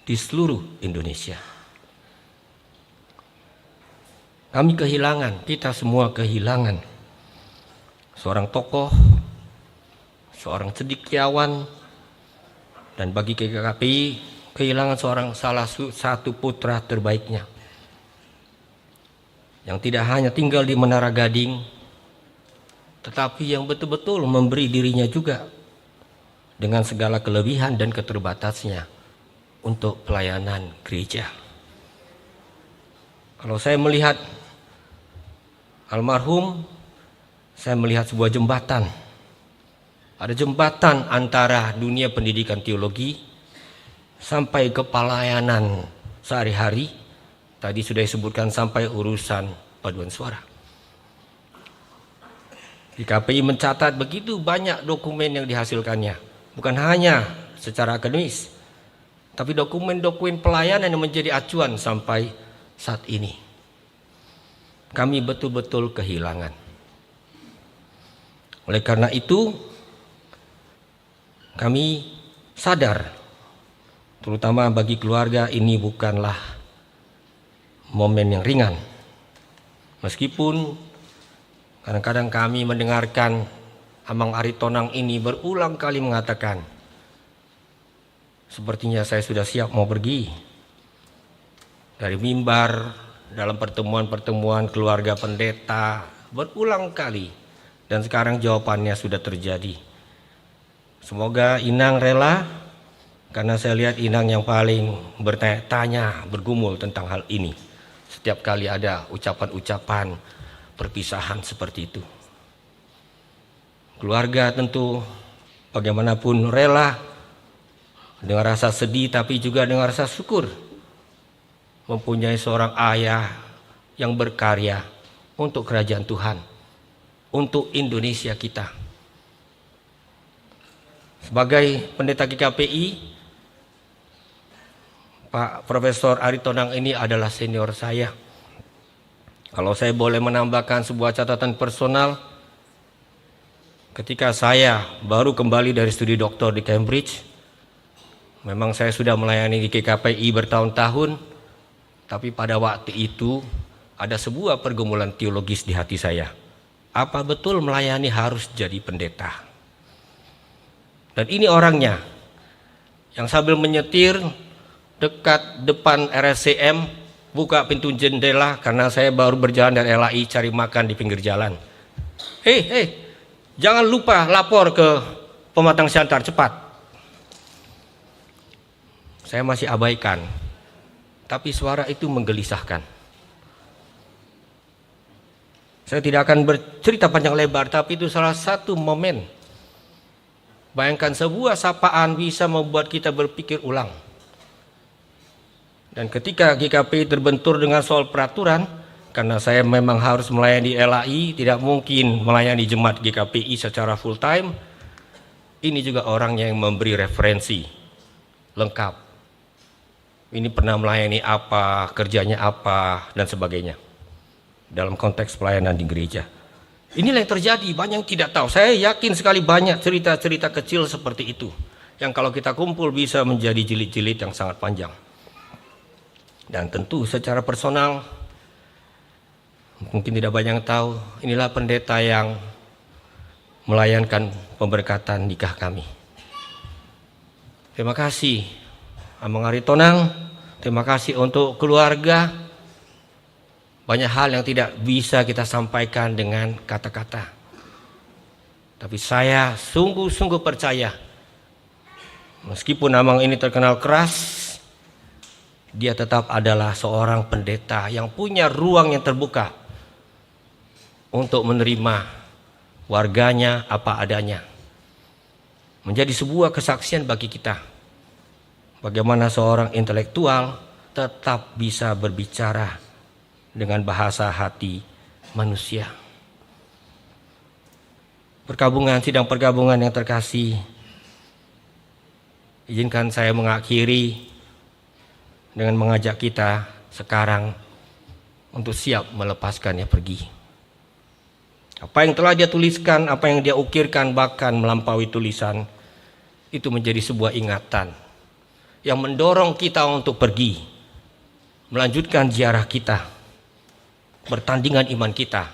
di seluruh Indonesia. Kami kehilangan, kita semua kehilangan seorang tokoh, seorang cendekiawan, dan bagi GKPI kehilangan salah satu putra terbaiknya, yang tidak hanya tinggal di Menara Gading, tetapi yang betul-betul memberi dirinya juga dengan segala kelebihan dan keterbatasnya untuk pelayanan gereja. Kalau saya melihat almarhum, saya melihat sebuah jembatan. Ada jembatan antara dunia pendidikan teologi sampai ke pelayanan sehari-hari. Tadi sudah disebutkan sampai urusan paduan suara. GKPI mencatat begitu banyak dokumen yang dihasilkannya. Bukan hanya secara akademis, tapi dokumen-dokumen pelayanan yang menjadi acuan sampai saat ini. Kami betul-betul kehilangan. Oleh karena itu, kami sadar, terutama bagi keluarga, ini bukanlah momen yang ringan. Meskipun kadang-kadang kami mendengarkan Amang Aritonang ini berulang kali mengatakan, sepertinya saya sudah siap mau pergi. Dari mimbar, dalam pertemuan-pertemuan keluarga pendeta, berulang kali. Dan sekarang jawabannya sudah terjadi. Semoga Inang rela, karena saya lihat Inang yang paling bertanya-tanya, bergumul tentang hal ini. Setiap kali ada ucapan-ucapan perpisahan seperti itu. Keluarga tentu bagaimanapun rela, dengan rasa sedih tapi juga dengan rasa syukur, mempunyai seorang ayah yang berkarya untuk kerajaan Tuhan, untuk Indonesia kita. Sebagai pendeta GKPI, Pak Profesor Aritonang ini adalah senior saya. Kalau saya boleh menambahkan sebuah catatan personal, ketika saya baru kembali dari studi doktor di Cambridge, memang saya sudah melayani di GKPI bertahun-tahun, tapi pada waktu itu ada sebuah pergumulan teologis di hati saya. Apa betul melayani harus jadi pendeta? Dan ini orangnya yang sambil menyetir dekat depan RSCM, buka pintu jendela karena saya baru berjalan dari LAI cari makan di pinggir jalan. Hei, jangan lupa lapor ke Pematang Siantar cepat. Saya masih abaikan, tapi suara itu menggelisahkan. Saya tidak akan bercerita panjang lebar, tapi itu salah satu momen. Bayangkan sebuah sapaan bisa membuat kita berpikir ulang. Dan ketika GKPI terbentur dengan soal peraturan, karena saya memang harus melayani LAI, tidak mungkin melayani jemaat GKPI secara full time. Ini juga orang yang memberi referensi lengkap. Ini pernah melayani apa, kerjanya apa, dan sebagainya. Dalam konteks pelayanan di gereja. Inilah yang terjadi, banyak yang tidak tahu. Saya yakin sekali banyak cerita-cerita kecil seperti itu. Yang kalau kita kumpul bisa menjadi jilid-jilid yang sangat panjang. Dan tentu secara personal, mungkin tidak banyak yang tahu, inilah pendeta yang melayankan pemberkatan nikah kami. Terima kasih Amang Aritonang, terima kasih untuk keluarga. Banyak hal yang tidak bisa kita sampaikan dengan kata-kata. Tapi saya sungguh-sungguh percaya, meskipun Amang ini terkenal keras, dia tetap adalah seorang pendeta yang punya ruang yang terbuka untuk menerima warganya apa adanya. Menjadi sebuah kesaksian bagi kita. Bagaimana seorang intelektual tetap bisa berbicara dengan bahasa hati manusia. Perkabungan, sidang perkabungan yang terkasih, izinkan saya mengakhiri dengan mengajak kita sekarang untuk siap melepaskannya pergi. Apa yang telah dia tuliskan, apa yang dia ukirkan, bahkan melampaui tulisan, itu menjadi sebuah ingatan yang mendorong kita untuk pergi, melanjutkan ziarah kita, pertandingan iman kita,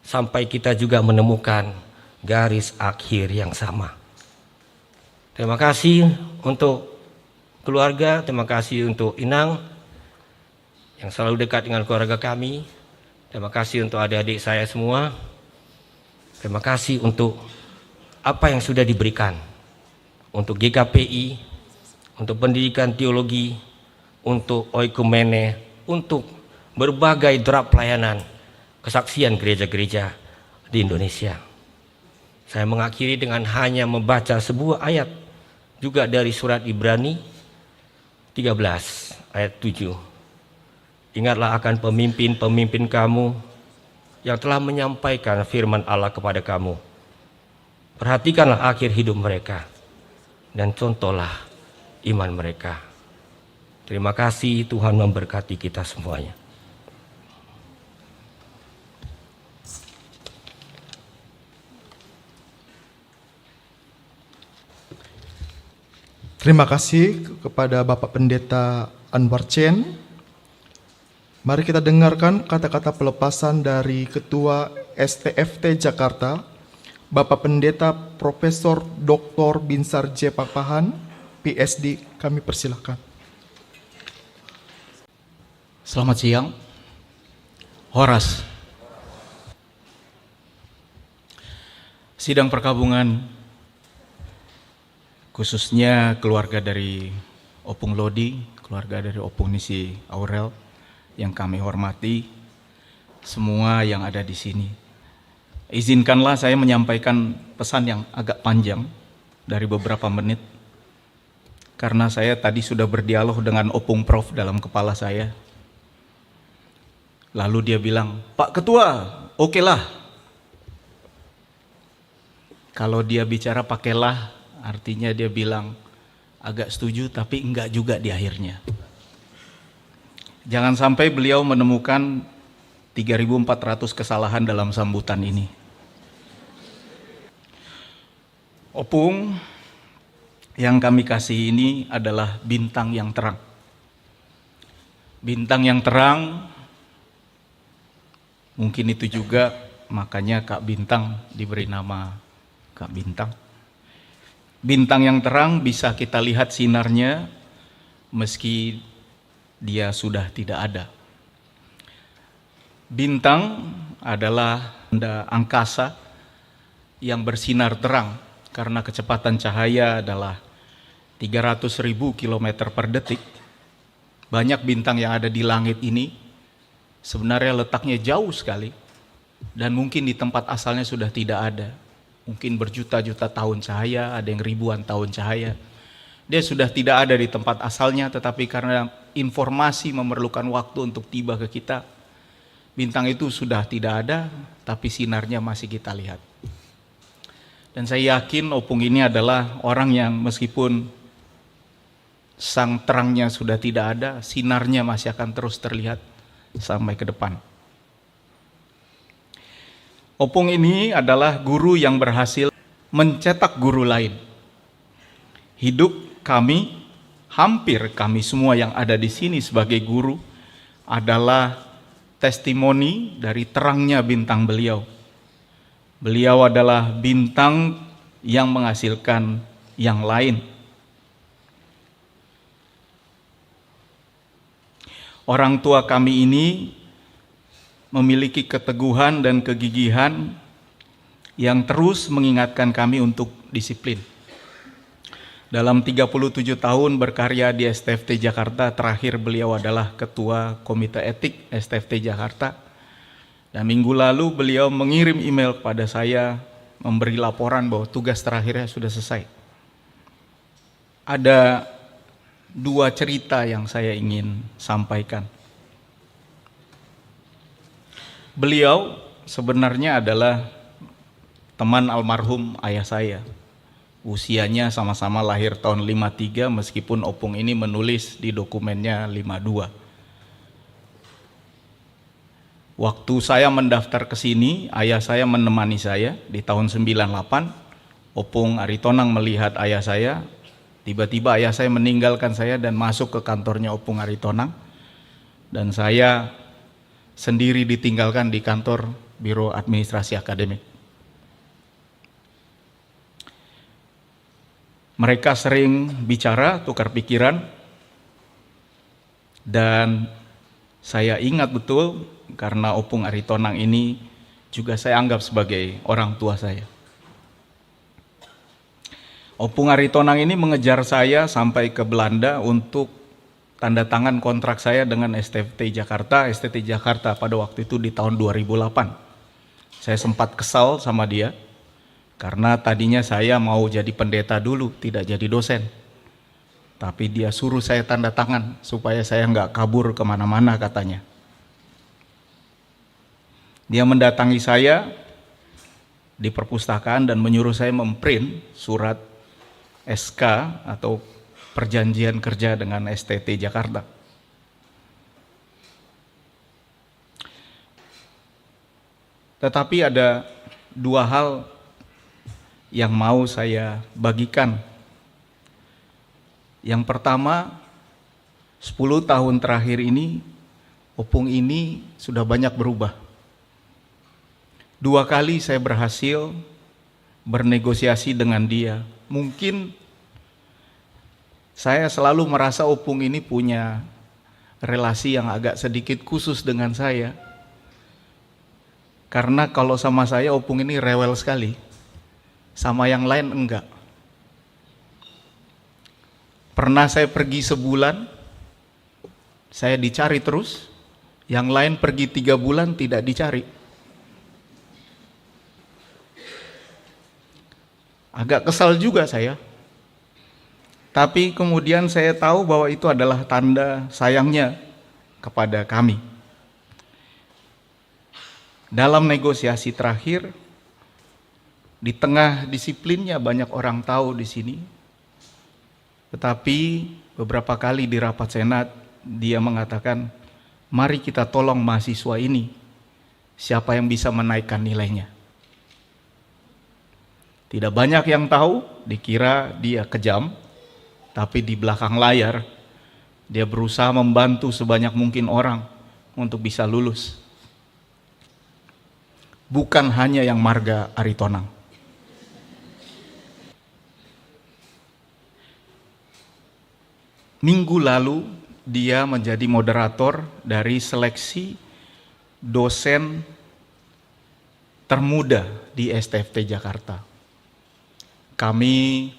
sampai kita juga menemukan garis akhir yang sama. Terima kasih untuk keluarga, terima kasih untuk Inang yang selalu dekat dengan keluarga kami. Terima kasih untuk adik-adik saya semua. Terima kasih untuk apa yang sudah diberikan untuk GKPI, untuk pendidikan teologi, untuk oikumene, untuk berbagai drap pelayanan kesaksian gereja-gereja di Indonesia. Saya mengakhiri dengan hanya membaca sebuah ayat juga dari surat Ibrani 13 ayat 7. Ingatlah akan pemimpin-pemimpin kamu yang telah menyampaikan firman Allah kepada kamu. Perhatikanlah akhir hidup mereka dan contohlah iman mereka. Terima kasih, Tuhan memberkati kita semuanya. Terima kasih kepada Bapak Pendeta Anwar Chen. Mari kita dengarkan kata-kata pelepasan dari Ketua STFT Jakarta, Bapak Pendeta Profesor Dr. Binsar J. Papahan, PSD. Kami persilakan. Selamat siang. Horas. Sidang perkabungan, khususnya keluarga dari Opung Lodi, keluarga dari Opung Nisi Aurel yang kami hormati, semua yang ada di sini. Izinkanlah saya menyampaikan pesan yang agak panjang dari beberapa menit, karena saya tadi sudah berdialog dengan Opung Prof dalam kepala saya. Lalu dia bilang, Pak Ketua, oke lah. Kalau dia bicara pakailah, artinya dia bilang agak setuju tapi enggak juga di akhirnya. Jangan sampai beliau menemukan 3.400 kesalahan dalam sambutan ini. Opung yang kami kasih ini adalah bintang yang terang. Bintang yang terang, mungkin itu juga makanya Kak Bintang diberi nama Kak Bintang. Bintang yang terang bisa kita lihat sinarnya meski dia sudah tidak ada. Bintang adalah benda angkasa yang bersinar terang karena kecepatan cahaya adalah 300.000 km per detik. Banyak bintang yang ada di langit ini sebenarnya letaknya jauh sekali dan mungkin di tempat asalnya sudah tidak ada. Mungkin berjuta-juta tahun cahaya, ada yang ribuan tahun cahaya. Dia sudah tidak ada di tempat asalnya, tetapi karena informasi memerlukan waktu untuk tiba ke kita, bintang itu sudah tidak ada, tapi sinarnya masih kita lihat. Dan saya yakin Opung ini adalah orang yang meskipun sang terangnya sudah tidak ada, sinarnya masih akan terus terlihat sampai ke depan. Opung ini adalah guru yang berhasil mencetak guru lain. Hidup kami, hampir kami semua yang ada di sini sebagai guru adalah testimoni dari terangnya bintang beliau. Beliau adalah bintang yang menghasilkan yang lain. Orang tua kami ini memiliki keteguhan dan kegigihan yang terus mengingatkan kami untuk disiplin. Dalam 37 tahun berkarya di STFT Jakarta, terakhir beliau adalah Ketua Komite Etik STFT Jakarta. Dan minggu lalu beliau mengirim email kepada saya memberi laporan bahwa tugas terakhirnya sudah selesai. Ada dua cerita yang saya ingin sampaikan. Beliau sebenarnya adalah teman almarhum ayah saya. Usianya sama-sama lahir tahun 53 meskipun Opung ini menulis di dokumennya 52. Waktu saya mendaftar ke sini, ayah saya menemani saya di tahun 98. Opung Aritonang melihat ayah saya, tiba-tiba ayah saya meninggalkan saya dan masuk ke kantornya Opung Aritonang. Dan saya sendiri ditinggalkan di kantor Biro Administrasi Akademik. Mereka sering bicara, tukar pikiran, dan saya ingat betul karena Opung Aritonang ini juga saya anggap sebagai orang tua saya. Opung Aritonang ini mengejar saya sampai ke Belanda untuk tanda tangan kontrak saya dengan STFT Jakarta pada waktu itu di tahun 2008. Saya sempat kesal sama dia karena tadinya saya mau jadi pendeta dulu, tidak jadi dosen. Tapi dia suruh saya tanda tangan supaya saya nggak kabur kemana-mana katanya. Dia mendatangi saya di perpustakaan dan menyuruh saya memprint surat SK atau perjanjian kerja dengan STT Jakarta. Tetapi ada dua hal yang mau saya bagikan. Yang pertama, 10 tahun terakhir ini, Opung ini sudah banyak berubah. 2 kali saya berhasil bernegosiasi dengan dia. Mungkin saya selalu merasa Opung ini punya relasi yang agak sedikit khusus dengan saya. Karena kalau sama saya Opung ini rewel sekali. Sama yang lain enggak. Pernah saya pergi sebulan, saya dicari terus. Yang lain pergi 3 bulan tidak dicari. Agak kesal juga saya. Tapi kemudian saya tahu bahwa itu adalah tanda sayangnya kepada kami. Dalam negosiasi terakhir, di tengah disiplinnya banyak orang tahu di sini. Tetapi beberapa kali di rapat senat, dia mengatakan, mari kita tolong mahasiswa ini. Siapa yang bisa menaikkan nilainya? Tidak banyak yang tahu, dikira dia kejam. Tapi di belakang layar, dia berusaha membantu sebanyak mungkin orang untuk bisa lulus. Bukan hanya yang marga Aritonang. minggu lalu dia menjadi moderator dari seleksi dosen termuda di STFT Jakarta. Kami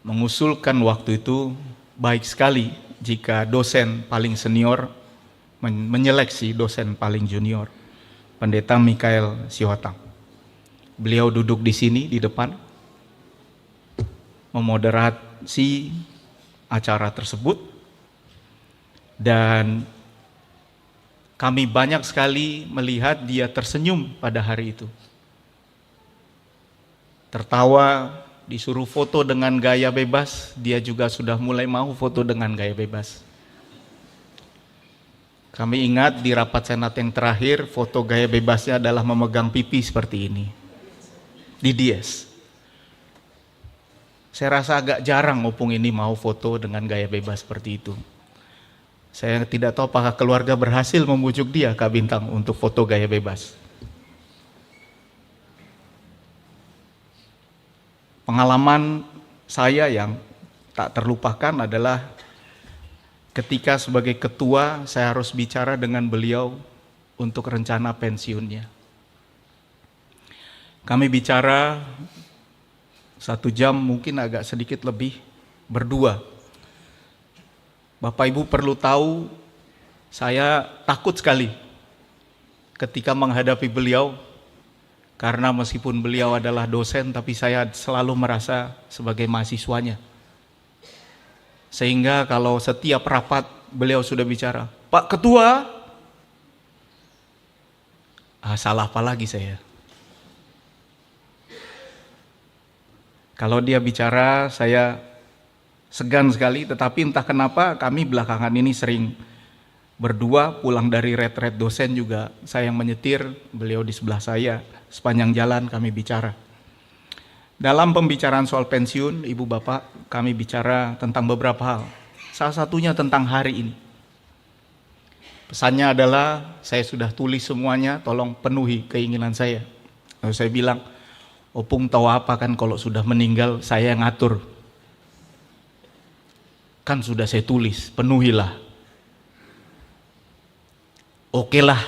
mengusulkan waktu itu baik sekali jika dosen paling senior menyeleksi dosen paling junior, Pendeta Mikael Sihotam. Beliau duduk di sini di depan, memoderasi acara tersebut, dan kami banyak sekali melihat dia tersenyum pada hari itu. Tertawa, disuruh foto dengan gaya bebas, dia juga sudah mulai mau foto dengan gaya bebas. Kami ingat di rapat senat yang terakhir, foto gaya bebasnya adalah memegang pipi seperti ini, di Dies. Saya rasa agak jarang Opung ini mau foto dengan gaya bebas seperti itu. Saya tidak tahu apakah keluarga berhasil membujuk dia, Kak Bintang, untuk foto gaya bebas. Pengalaman saya yang tak terlupakan adalah ketika sebagai ketua saya harus bicara dengan beliau untuk rencana pensiunnya. Kami bicara 1 jam, mungkin agak sedikit lebih, berdua. Bapak Ibu perlu tahu, saya takut sekali ketika menghadapi beliau, karena meskipun beliau adalah dosen, tapi saya selalu merasa sebagai mahasiswanya. Sehingga kalau setiap rapat beliau sudah bicara, Pak Ketua, salah apa lagi saya? Kalau dia bicara, saya segan sekali, tetapi entah kenapa kami belakangan ini sering berdua, pulang dari retret dosen juga saya yang menyetir, beliau di sebelah saya, sepanjang jalan kami bicara. Dalam pembicaraan soal pensiun, Ibu Bapak, kami bicara tentang beberapa hal. Salah satunya tentang hari ini. Pesannya adalah, saya sudah tulis semuanya, tolong penuhi keinginan saya. Lalu saya bilang, Opung tahu apa kan kalau sudah meninggal saya yang ngatur. Kan sudah saya tulis, penuhilah. Oke lah.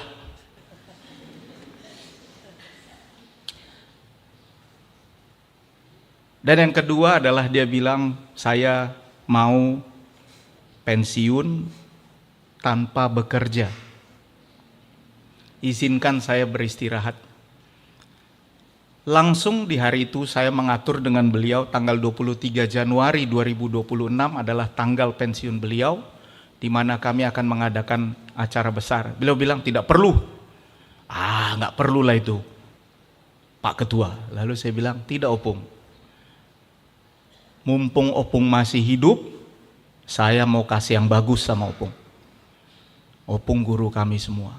Dan yang kedua adalah dia bilang, saya mau pensiun tanpa bekerja. Izinkan saya beristirahat. Langsung di hari itu saya mengatur dengan beliau, tanggal 23 Januari 2026 adalah tanggal pensiun beliau, di mana kami akan mengadakan acara besar. Beliau bilang tidak perlu. Nggak perlu lah itu, Pak Ketua. Lalu saya bilang, tidak Opung. Mumpung Opung masih hidup, saya mau kasih yang bagus sama Opung. Opung guru kami semua.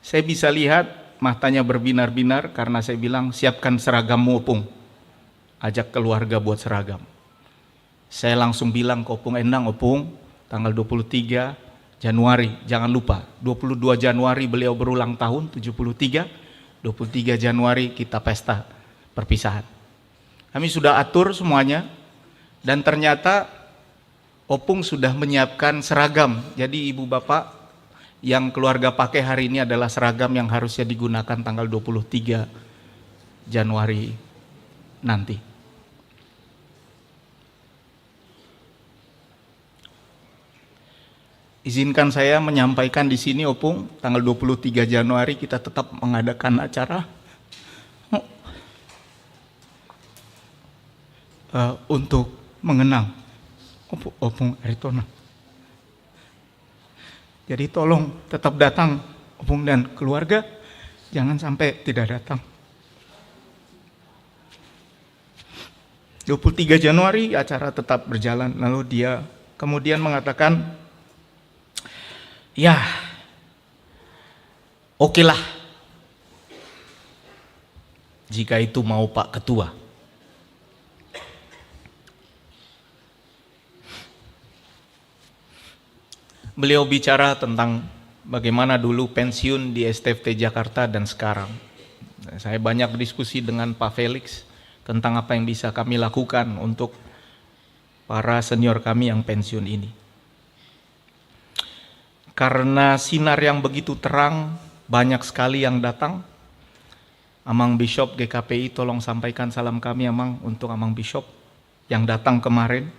Saya bisa lihat matanya berbinar-binar karena saya bilang, siapkan seragammu Opung. Ajak keluarga buat seragam. Saya langsung bilang ke Opung Endang, Opung, tanggal 23 Januari, jangan lupa, 22 Januari beliau berulang tahun, 73, 23 Januari kita pesta perpisahan. Kami sudah atur semuanya, dan ternyata Opung sudah menyiapkan seragam. Jadi Ibu Bapak, yang keluarga pakai hari ini adalah seragam yang harusnya digunakan tanggal 23 Januari nanti. Izinkan saya menyampaikan di sini Opung, tanggal 23 Januari kita tetap mengadakan acara untuk mengenang Opung Aritona. Jadi tolong tetap datang Opung dan keluarga, jangan sampai tidak datang. 23 Januari acara tetap berjalan, lalu dia kemudian mengatakan, ya, oke lah, jika itu mau Pak Ketua. Beliau bicara tentang bagaimana dulu pensiun di STFT Jakarta dan sekarang. Saya banyak diskusi dengan Pak Felix tentang apa yang bisa kami lakukan untuk para senior kami yang pensiun ini. Karena sinar yang begitu terang, banyak sekali yang datang. Amang Bishop GKPI tolong sampaikan salam kami Amang untuk Amang Bishop yang datang kemarin.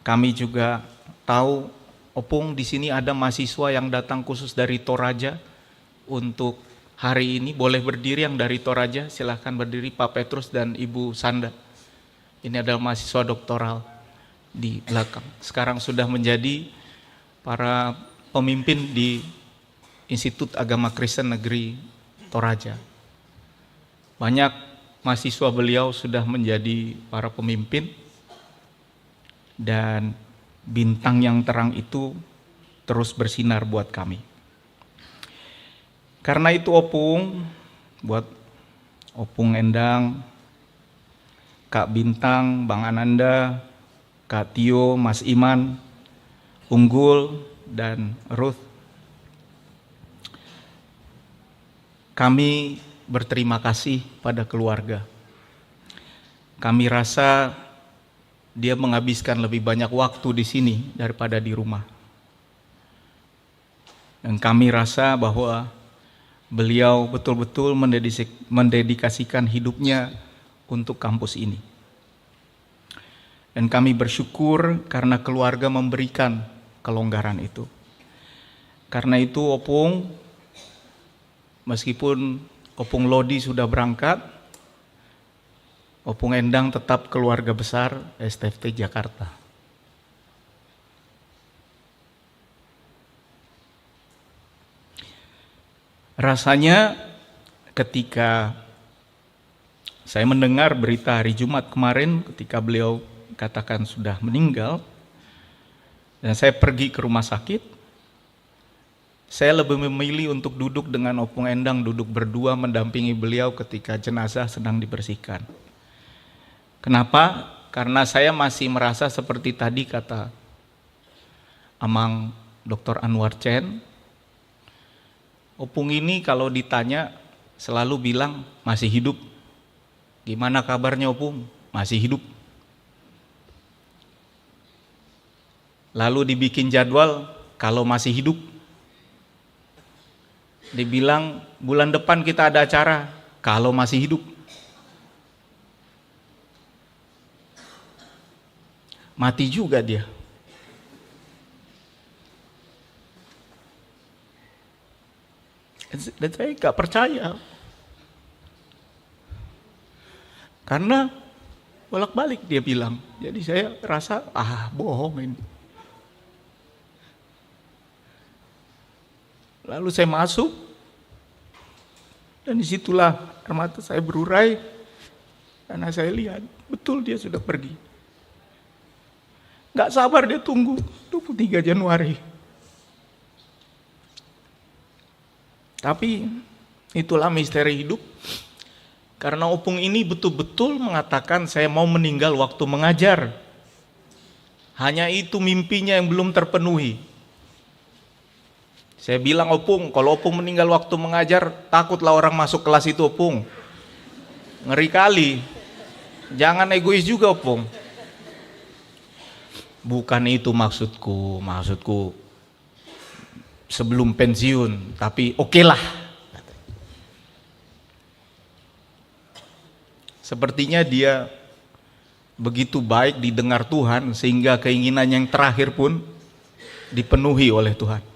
Kami juga tahu Opung di sini ada mahasiswa yang datang khusus dari Toraja untuk hari ini. Boleh berdiri yang dari Toraja, silahkan berdiri Pak Petrus dan Ibu Sanda. Ini adalah mahasiswa doktoral di belakang. Sekarang sudah menjadi para pemimpin di Institut Agama Kristen Negeri Toraja. Banyak mahasiswa beliau sudah menjadi para pemimpin, dan bintang yang terang itu terus bersinar buat kami. Karena itu Opung, buat Opung Endang, Kak Bintang, Bang Ananda, Kak Tio, Mas Iman, Unggul, dan Ruth, kami berterima kasih pada keluarga. Kami rasa dia menghabiskan lebih banyak waktu di sini daripada di rumah. Dan kami rasa bahwa beliau betul-betul mendedikasikan hidupnya untuk kampus ini. Dan kami bersyukur karena keluarga memberikan kelonggaran itu. Karena itu Opung, meskipun Opung Lodi sudah berangkat, Opung Endang tetap keluarga besar STFT Jakarta. Rasanya ketika saya mendengar berita hari Jumat kemarin ketika beliau katakan sudah meninggal, dan saya pergi ke rumah sakit, saya lebih memilih untuk duduk dengan Opung Endang, duduk berdua mendampingi beliau ketika jenazah sedang dibersihkan. Kenapa? Karena saya masih merasa seperti tadi kata Amang Dr. Anwar Chen, Opung ini kalau ditanya selalu bilang masih hidup. Gimana kabarnya Opung? Masih hidup. Lalu dibikin jadwal kalau masih hidup. Dibilang bulan depan kita ada acara kalau masih hidup. Mati juga dia. Dan saya gak percaya. Karena bolak-balik dia bilang. Jadi saya rasa bohong ini. Lalu saya masuk, dan disitulah air mata saya berurai, karena saya lihat, betul dia sudah pergi. Gak sabar dia tunggu 23 Januari. Tapi itulah misteri hidup, karena Opung ini betul-betul mengatakan saya mau meninggal waktu mengajar. Hanya itu mimpinya yang belum terpenuhi. Saya bilang Opung, kalau Opung meninggal waktu mengajar, takutlah orang masuk kelas itu Opung. Ngeri kali. Jangan egois juga Opung. Bukan itu maksudku sebelum pensiun, tapi okelah. Sepertinya dia begitu baik didengar Tuhan, sehingga keinginan yang terakhir pun dipenuhi oleh Tuhan.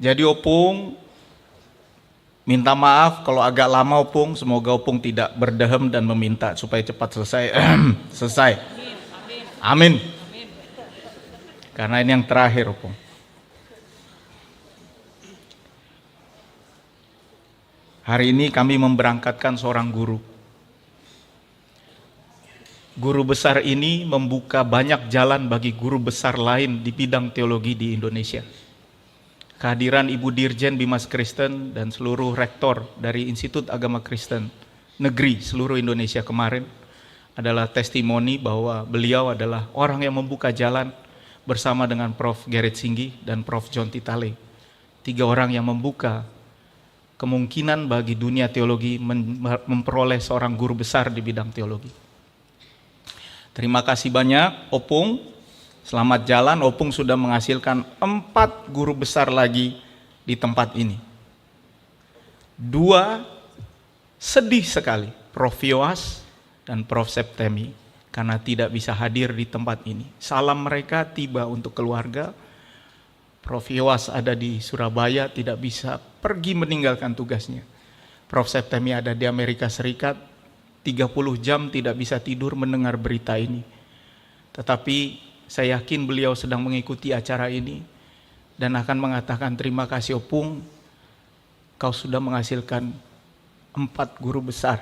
Jadi Opung, minta maaf kalau agak lama Opung, semoga Opung tidak berdehem dan meminta supaya cepat selesai. Selesai. Amin. Karena ini yang terakhir Opung. Hari ini kami memberangkatkan seorang guru. Guru besar ini membuka banyak jalan bagi guru besar lain di bidang teologi di Indonesia. Kehadiran Ibu Dirjen Bimas Kristen dan seluruh rektor dari Institut Agama Kristen Negeri seluruh Indonesia kemarin adalah testimoni bahwa beliau adalah orang yang membuka jalan bersama dengan Prof. Gerrit Singgi dan Prof. John Titale. 3 orang yang membuka kemungkinan bagi dunia teologi memperoleh seorang guru besar di bidang teologi. Terima kasih banyak Opung. Selamat jalan. Opung sudah menghasilkan 4 guru besar lagi di tempat ini. 2 sedih sekali, Prof. Yowas dan Prof. Septemi, karena tidak bisa hadir di tempat ini. Salam mereka tiba untuk keluarga. Prof. Yowas ada di Surabaya, tidak bisa pergi meninggalkan tugasnya. Prof. Septemi ada di Amerika Serikat, 30 jam tidak bisa tidur mendengar berita ini. Tetapi saya yakin beliau sedang mengikuti acara ini dan akan mengatakan, terima kasih Opung, kau sudah menghasilkan 4 guru besar.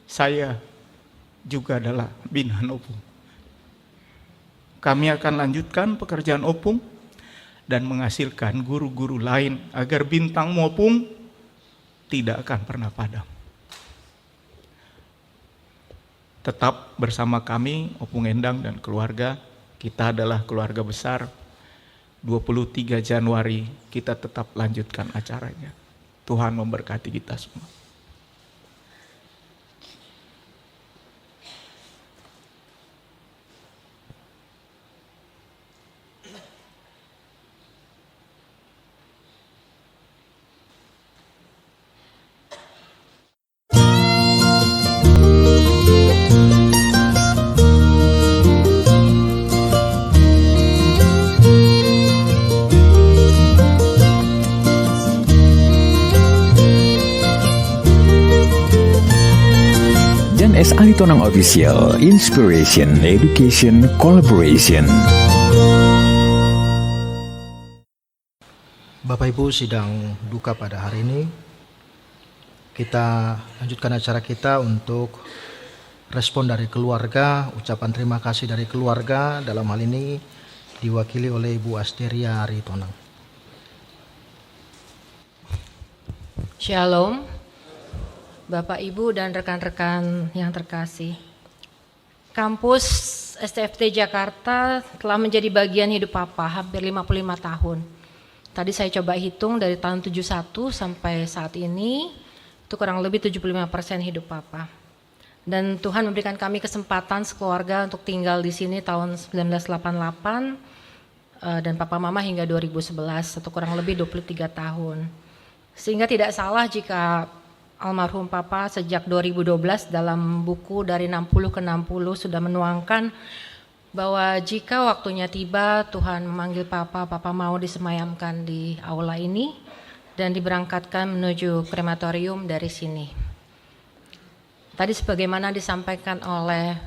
Saya juga adalah binaan Opung. Kami akan lanjutkan pekerjaan Opung dan menghasilkan guru-guru lain agar bintang Opung tidak akan pernah padam. Tetap bersama kami, Opung Endang dan keluarga. Kita adalah keluarga besar. 23 Januari kita tetap lanjutkan acaranya. Tuhan memberkati kita semua. Jan S. Aritonang Official, Inspiration, Education, Collaboration. Bapak Ibu sidang duka pada hari ini, kita lanjutkan acara kita untuk respon dari keluarga, ucapan terima kasih dari keluarga, dalam hal ini diwakili oleh Ibu Asteria Aritonang. Shalom, Bapak, Ibu, dan rekan-rekan yang terkasih. Kampus STFT Jakarta telah menjadi bagian hidup Papa hampir 55 tahun. Tadi saya coba hitung dari tahun 71 sampai saat ini, itu kurang lebih 75% hidup Papa. Dan Tuhan memberikan kami kesempatan sekeluarga untuk tinggal di sini tahun 1988 dan Papa Mama hingga 2011, atau kurang lebih 23 tahun. Sehingga tidak salah jika almarhum Papa sejak 2012 dalam buku Dari 60 ke 60 sudah menuangkan bahwa jika waktunya tiba Tuhan memanggil Papa, Papa mau disemayamkan di aula ini dan diberangkatkan menuju krematorium dari sini. Tadi sebagaimana disampaikan oleh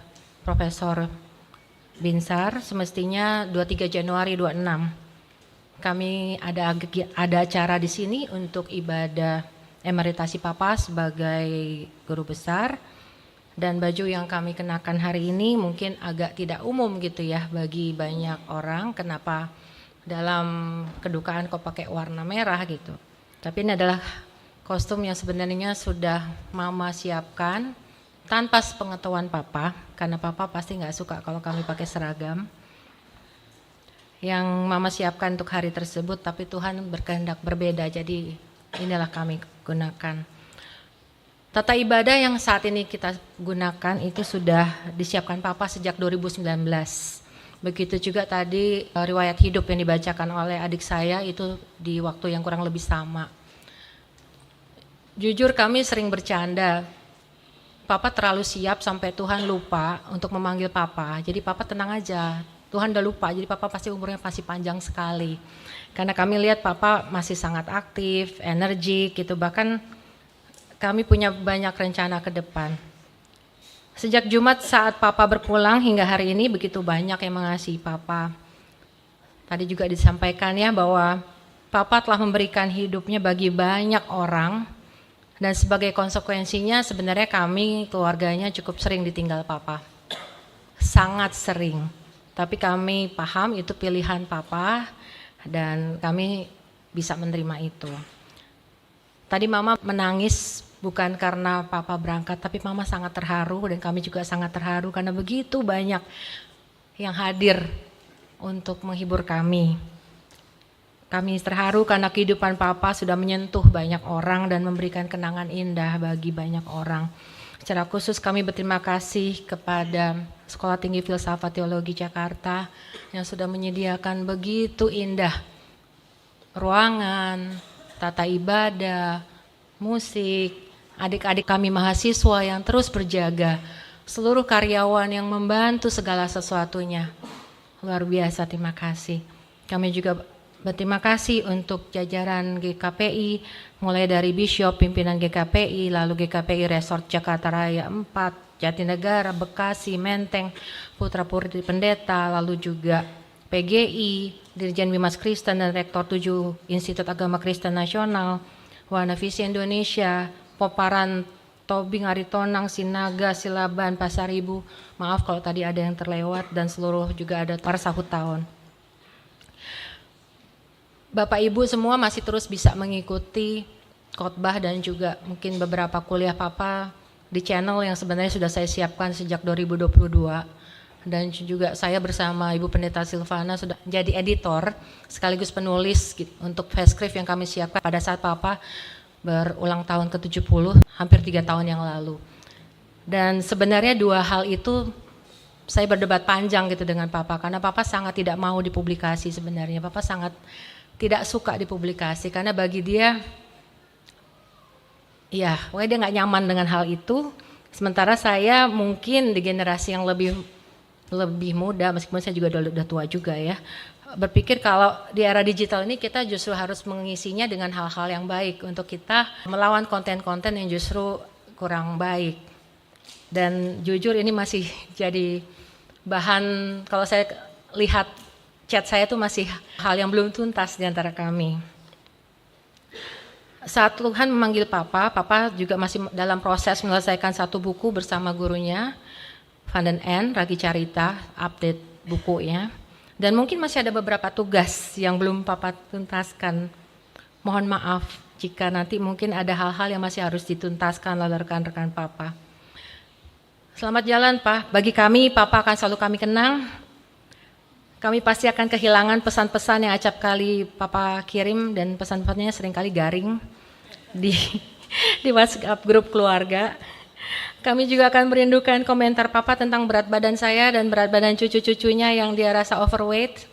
Profesor Binsar, semestinya 23 Januari 26 kami ada acara di sini untuk ibadah emeritasi Papa sebagai guru besar, dan baju yang kami kenakan hari ini mungkin agak tidak umum gitu ya bagi banyak orang, kenapa dalam kedukaan kok pakai warna merah gitu. Tapi ini adalah kostum yang sebenarnya sudah Mama siapkan tanpa sepengetahuan Papa, karena Papa pasti nggak suka kalau kami pakai seragam. Yang Mama siapkan untuk hari tersebut, tapi Tuhan berkehendak berbeda, jadi inilah kami gunakan. Tata ibadah yang saat ini kita gunakan itu sudah disiapkan Papa sejak 2019. Begitu juga tadi riwayat hidup yang dibacakan oleh adik saya itu di waktu yang kurang lebih sama. Jujur kami sering bercanda, Papa terlalu siap sampai Tuhan lupa untuk memanggil Papa. Jadi Papa tenang aja, Tuhan udah lupa, jadi Papa pasti umurnya masih panjang sekali. Karena kami lihat Papa masih sangat aktif, energik gitu, bahkan kami punya banyak rencana ke depan. Sejak Jumat saat Papa berpulang hingga hari ini begitu banyak yang mengasihi Papa. Tadi juga disampaikan ya bahwa Papa telah memberikan hidupnya bagi banyak orang, dan sebagai konsekuensinya sebenarnya kami keluarganya cukup sering ditinggal Papa. Sangat sering. Tapi kami paham itu pilihan Papa dan kami bisa menerima itu. Tadi Mama menangis bukan karena Papa berangkat, tapi Mama sangat terharu dan kami juga sangat terharu karena begitu banyak yang hadir untuk menghibur kami. Kami terharu karena kehidupan Papa sudah menyentuh banyak orang dan memberikan kenangan indah bagi banyak orang. Secara khusus kami berterima kasih kepada Sekolah Tinggi Filsafat Teologi Jakarta yang sudah menyediakan begitu indah ruangan, tata ibadah, musik, adik-adik kami mahasiswa yang terus berjaga, seluruh karyawan yang membantu segala sesuatunya. Luar biasa, terima kasih. Kami juga berterima kasih untuk jajaran GKPI, mulai dari Bishop, pimpinan GKPI, lalu GKPI Resort Jakarta Raya 4, Jatinegara, Bekasi, Menteng, Putra Putri Pendeta, lalu juga PGI, Dirjen Bimas Kristen dan Rektor 7 Institut Agama Kristen Nasional, Wana Visi Indonesia, Poparan, Tobing, Aritonang, Sinaga, Silaban, Pasar Ibu, maaf kalau tadi ada yang terlewat, dan seluruh juga ada para sahut tahun. Bapak Ibu semua masih terus bisa mengikuti khotbah dan juga mungkin beberapa kuliah Papa di channel yang sebenarnya sudah saya siapkan sejak 2022. Dan juga saya bersama Ibu Pendeta Silvana sudah jadi editor sekaligus penulis untuk Festskrift yang kami siapkan pada saat Papa berulang tahun ke-70, hampir 3 tahun yang lalu. Dan sebenarnya dua hal itu saya berdebat panjang gitu dengan Papa, karena Papa sangat tidak mau dipublikasi sebenarnya. Papa sangat tidak suka dipublikasi karena bagi dia, ya, pokoknya dia nggak nyaman dengan hal itu. Sementara saya mungkin di generasi yang lebih muda, meskipun saya juga udah tua juga ya, berpikir kalau di era digital ini kita justru harus mengisinya dengan hal-hal yang baik untuk kita melawan konten-konten yang justru kurang baik. Dan jujur ini masih jadi bahan, kalau saya lihat chat saya tuh masih hal yang belum tuntas di antara kami. Saat Tuhan memanggil Papa juga masih dalam proses menyelesaikan satu buku bersama gurunya, Van den N, Ragi Carita, update bukunya. Dan mungkin masih ada beberapa tugas yang belum Papa tuntaskan. Mohon maaf jika nanti mungkin ada hal-hal yang masih harus dituntaskan oleh rekan-rekan Papa. Selamat jalan Pak, bagi kami Papa akan selalu kami kenang. Kami pasti akan kehilangan pesan-pesan yang acap kali Papa kirim dan pesan-pesannya seringkali garing di WhatsApp grup keluarga. Kami juga akan merindukan komentar Papa tentang berat badan saya dan berat badan cucu-cucunya yang dia rasa overweight.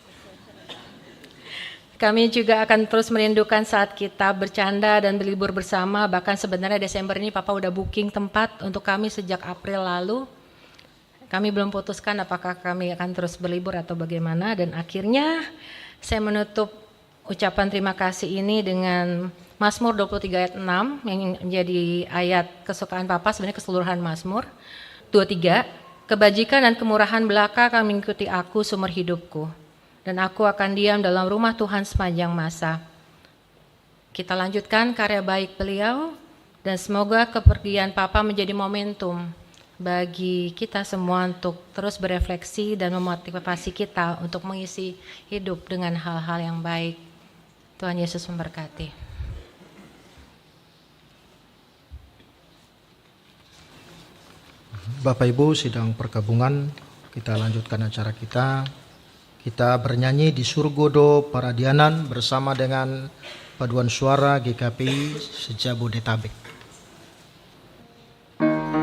Kami juga akan terus merindukan saat kita bercanda dan berlibur bersama, bahkan sebenarnya Desember ini Papa udah booking tempat untuk kami sejak April lalu. Kami belum putuskan apakah kami akan terus berlibur atau bagaimana, dan akhirnya saya menutup ucapan terima kasih ini dengan Mazmur 23 ayat 6 yang menjadi ayat kesukaan Papa, sebenarnya keseluruhan Mazmur. 23, kebajikan dan kemurahan belaka akan mengikuti aku seumur hidupku, dan aku akan diam dalam rumah Tuhan sepanjang masa. Kita lanjutkan karya baik beliau, dan semoga kepergian Papa menjadi momentum bagi kita semua untuk terus berefleksi dan memotivasi kita untuk mengisi hidup dengan hal-hal yang baik. Tuhan Yesus memberkati. Bapak Ibu sidang perkabungan, kita lanjutkan acara kita. Kita bernyanyi di Surgodo Paradianan bersama dengan paduan suara GKPI Sejabodetabek. Amen.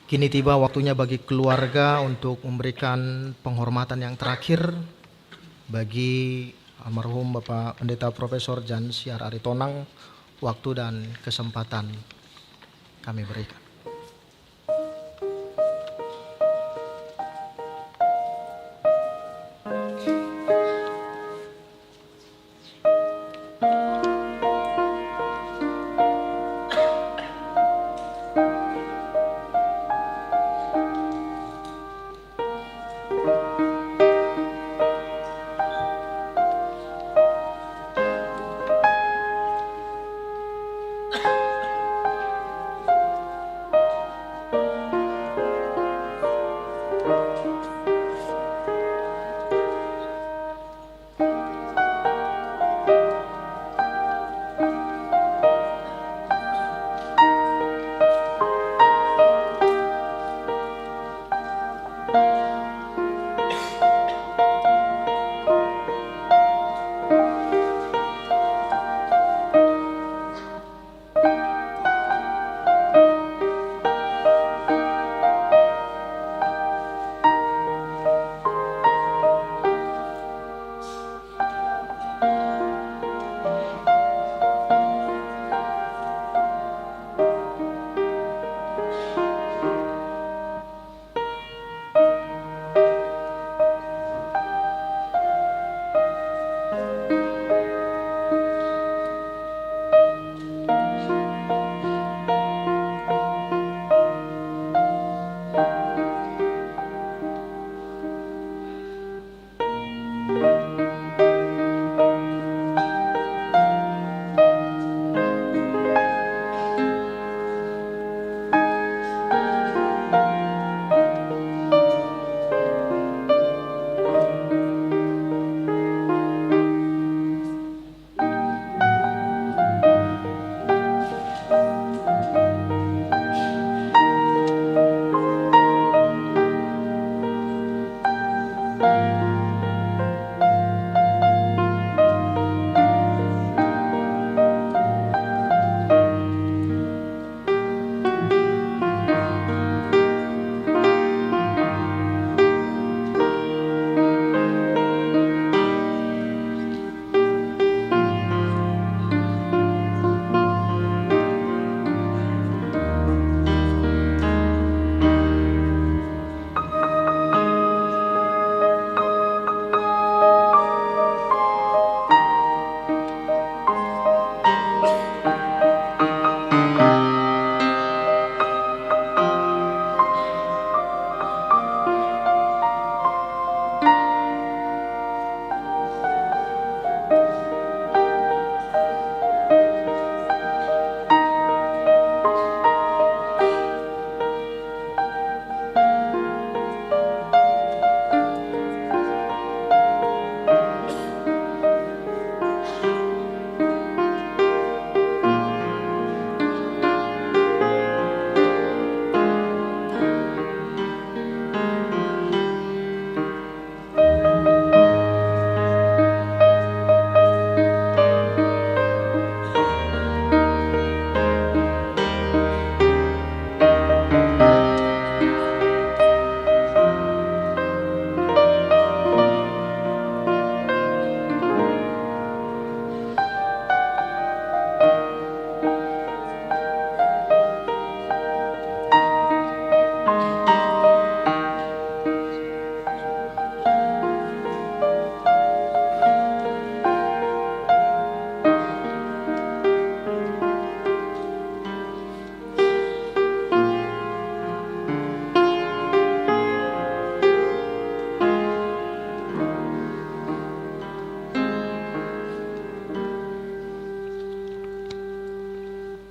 Kini tiba waktunya bagi keluarga untuk memberikan penghormatan yang terakhir bagi almarhum Bapak Pendeta Profesor Jan Siar Aritonang. Waktu dan kesempatan kami berikan.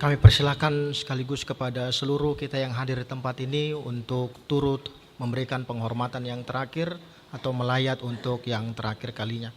kami persilakan sekaligus kepada seluruh kita yang hadir di tempat ini untuk turut memberikan penghormatan yang terakhir atau melayat untuk yang terakhir kalinya.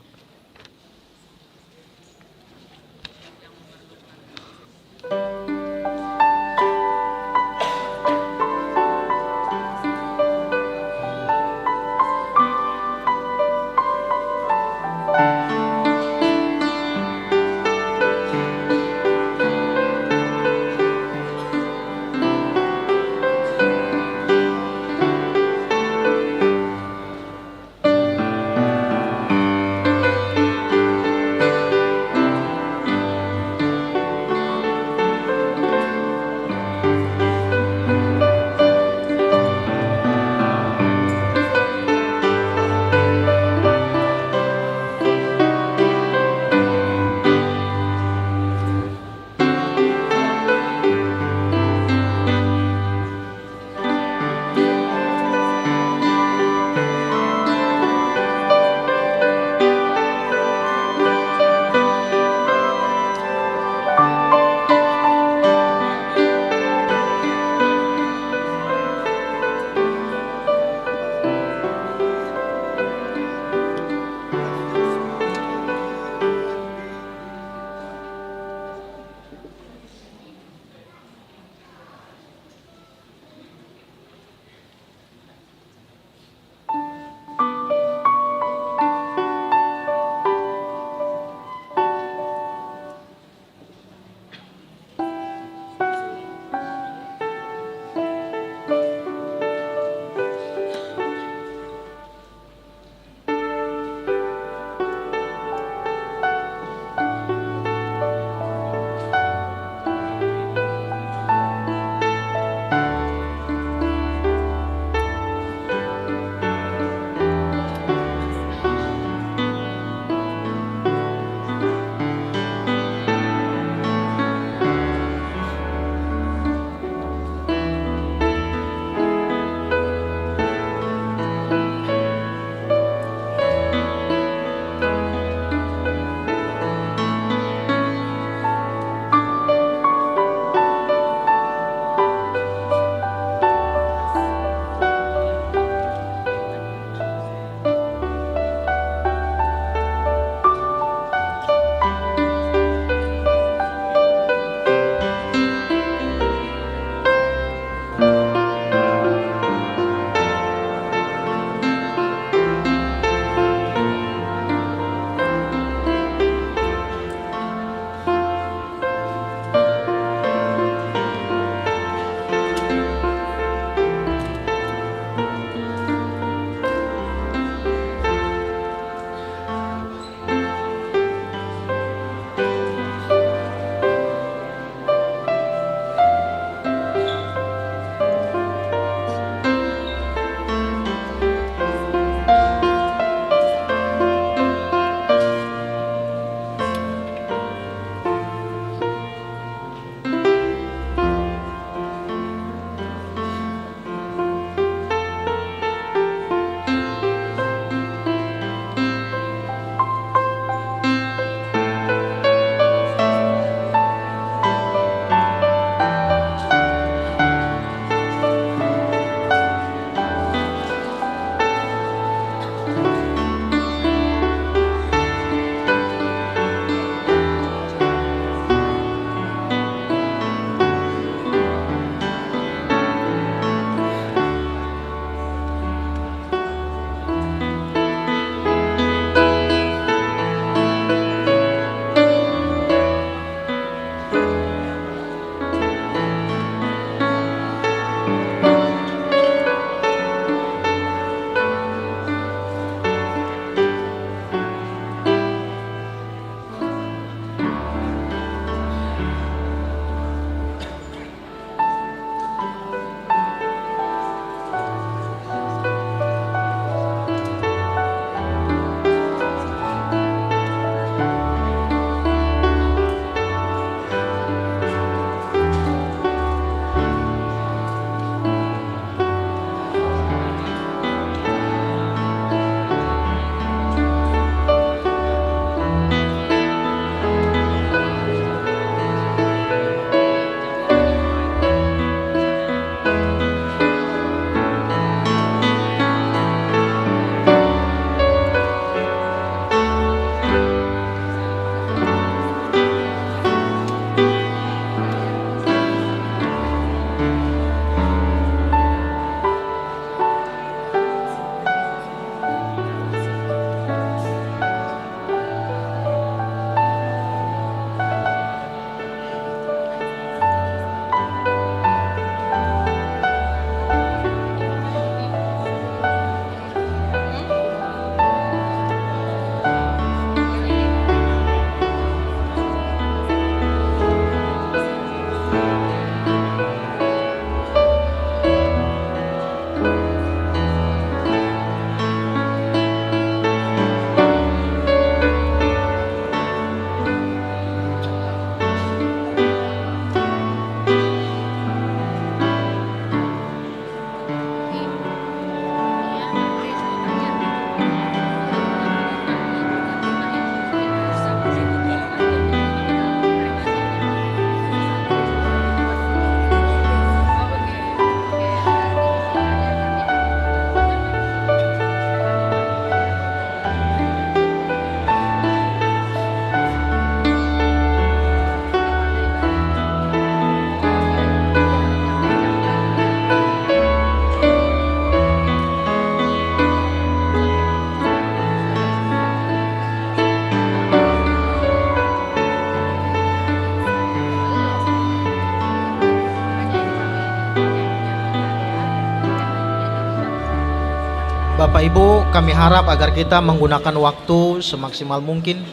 Bapak Ibu, kami harap agar kita menggunakan waktu semaksimal mungkin.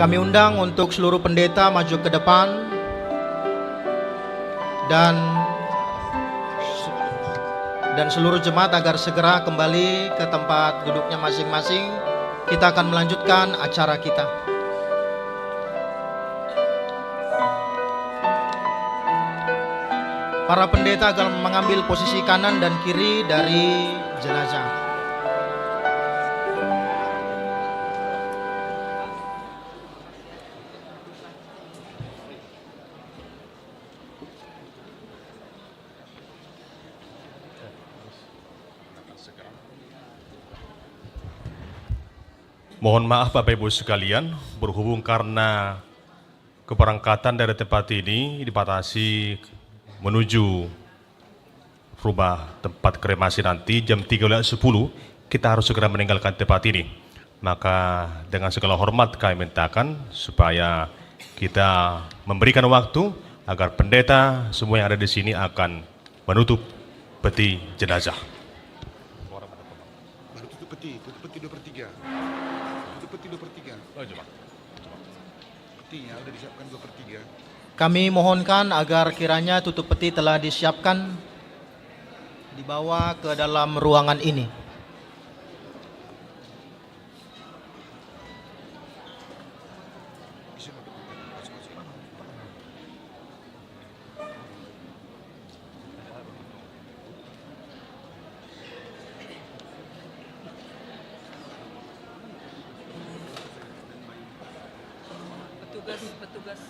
Kami undang untuk seluruh pendeta maju ke depan dan seluruh jemaat agar segera kembali ke tempat duduknya masing-masing. Kita akan melanjutkan acara kita. Para pendeta akan mengambil posisi kanan dan kiri dari jenazah. Mohon maaf Bapak Ibu sekalian, berhubung karena keberangkatan dari tempat ini dibatasi menuju rumah tempat kremasi nanti jam 13.10, kita harus segera meninggalkan tempat ini. Maka dengan segala hormat kami mintakan supaya kita memberikan waktu agar pendeta semua yang ada di sini akan menutup peti jenazah. Baru tutup peti 2/3. Peti 2/3. Oh, coba. Petinya udah disiapkan 2/3. Kami mohonkan agar kiranya tutup peti telah disiapkan dibawa ke dalam ruangan ini. Petugas.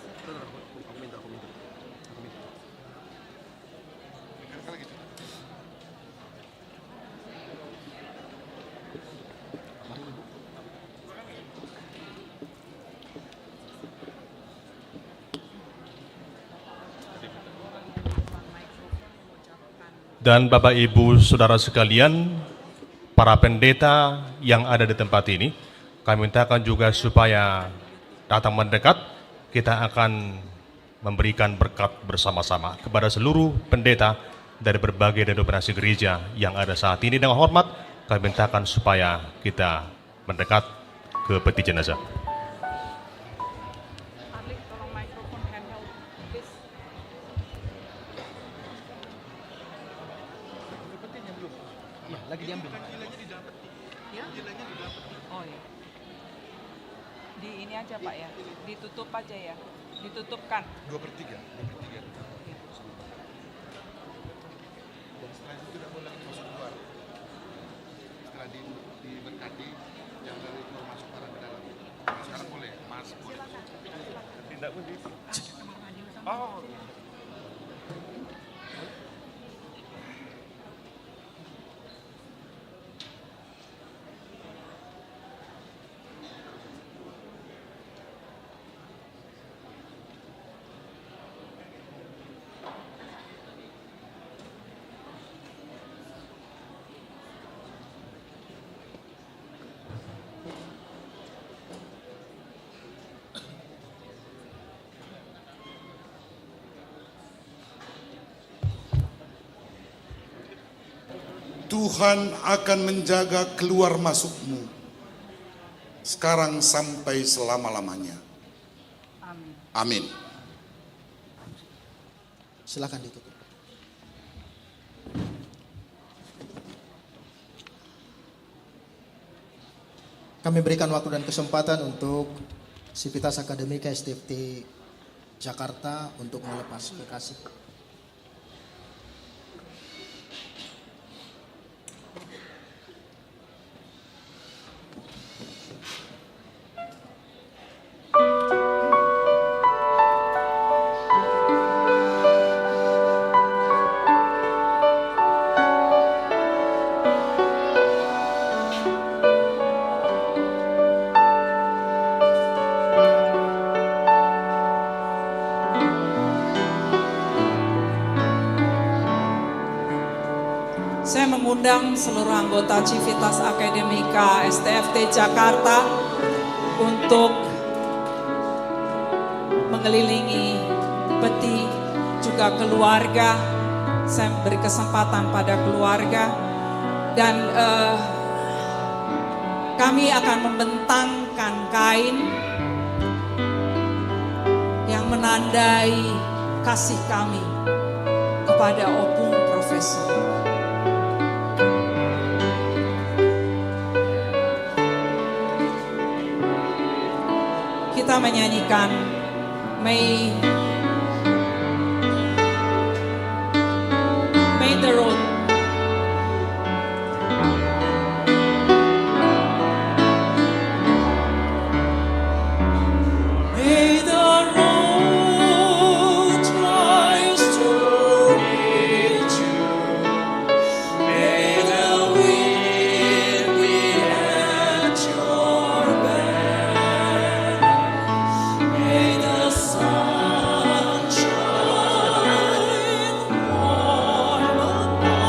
Dan Bapak Ibu Saudara sekalian, para pendeta yang ada di tempat ini, kami mintakan juga supaya datang mendekat. Kita akan memberikan berkat bersama-sama kepada seluruh pendeta dari berbagai denominasi gereja yang ada saat ini. Dengan hormat, kami mintakan supaya kita mendekat ke peti jenazah. Lagi diambil. Ya? Oh ya. Di ini aja Pak ya, ditutup aja ya, ditutupkan. 2/3. Dan setelah itu tidak boleh lagi masuk keluar. Setelah diberkati, jangan lagi keluar masuk para ke dalam. Sekarang boleh, masuk boleh. Tidak boleh. Oh. Tuhan akan menjaga keluar masukmu sekarang sampai selama-lamanya. Amin. Silakan ditutup. Kami berikan waktu dan kesempatan untuk Sivitas Akademika STFT Jakarta untuk melepas kekasih. Saya mengundang seluruh anggota Civitas Akademika STFT Jakarta untuk mengelilingi peti juga keluarga. Saya beri kesempatan pada keluarga dan kami akan membentangkan kain yang menandai kasih kami kepada Opung Profesor. Kita menyanyikan May the road. May the road tries to reach you. May the wind be at your back. May the sun shine warm upon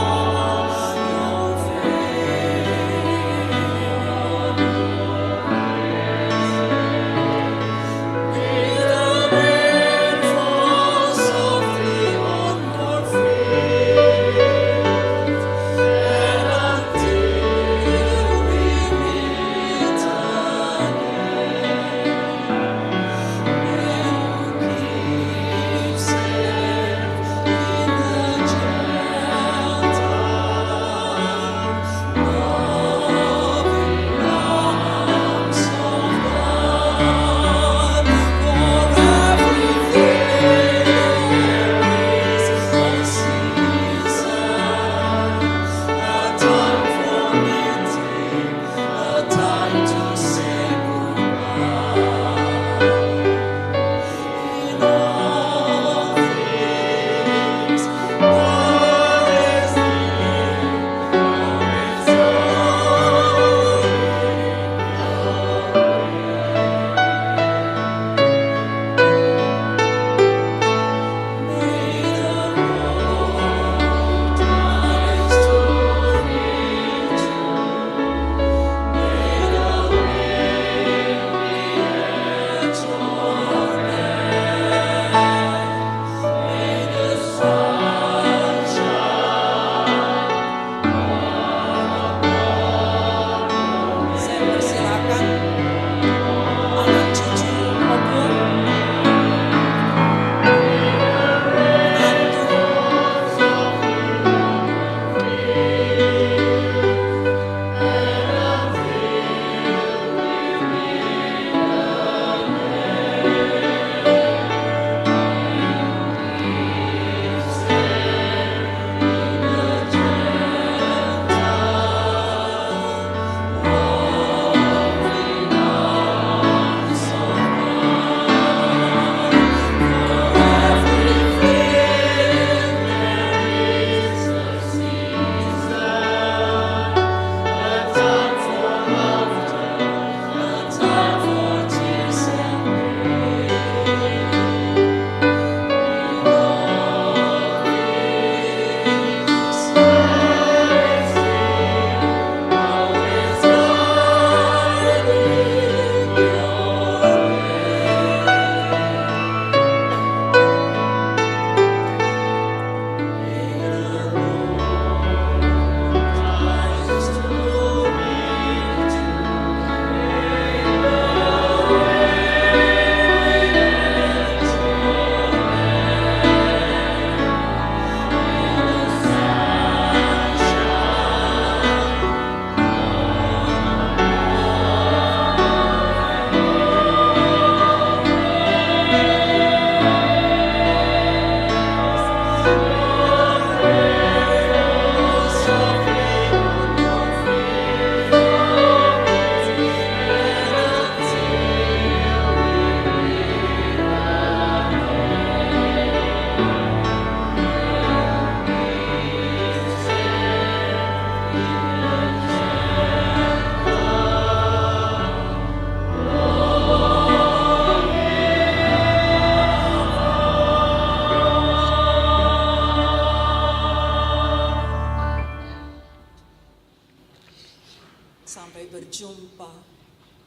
Sampai berjumpa,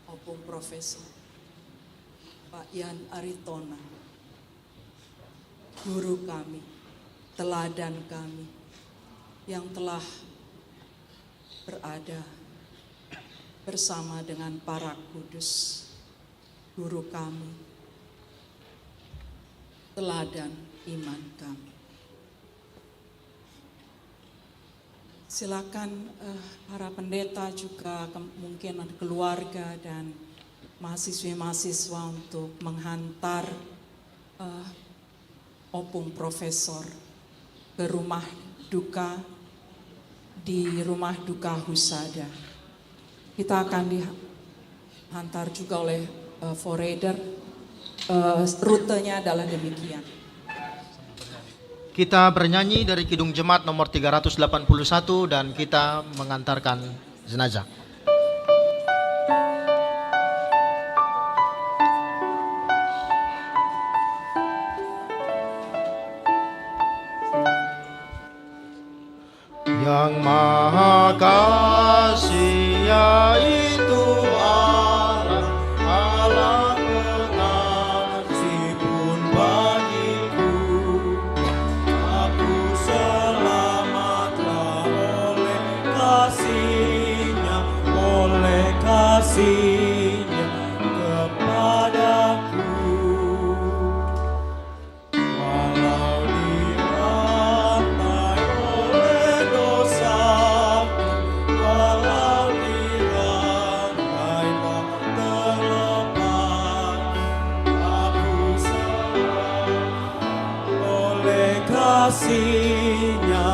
Opung Profesor Pak Yan Aritona, guru kami, teladan kami, yang telah berada bersama dengan para kudus, guru kami, teladan iman kami. Silakan para pendeta juga mungkin keluarga dan mahasiswa-mahasiswa untuk menghantar Opung Profesor ke rumah duka di rumah duka Husada. Kita akan dihantar juga oleh forwarder. Rutenya adalah demikian. Kita bernyanyi dari Kidung Jemaat nomor 381 dan kita mengantarkan jenazah. Yang Maha Kasih yaitu Allah, Allah pengasih pun bagiku. Aku selamatlah oleh kasih-Nya kepadaku. Walau dirantai oleh dosaku, walau dirantai tak terlepas, aku selamat oleh kasih-Nya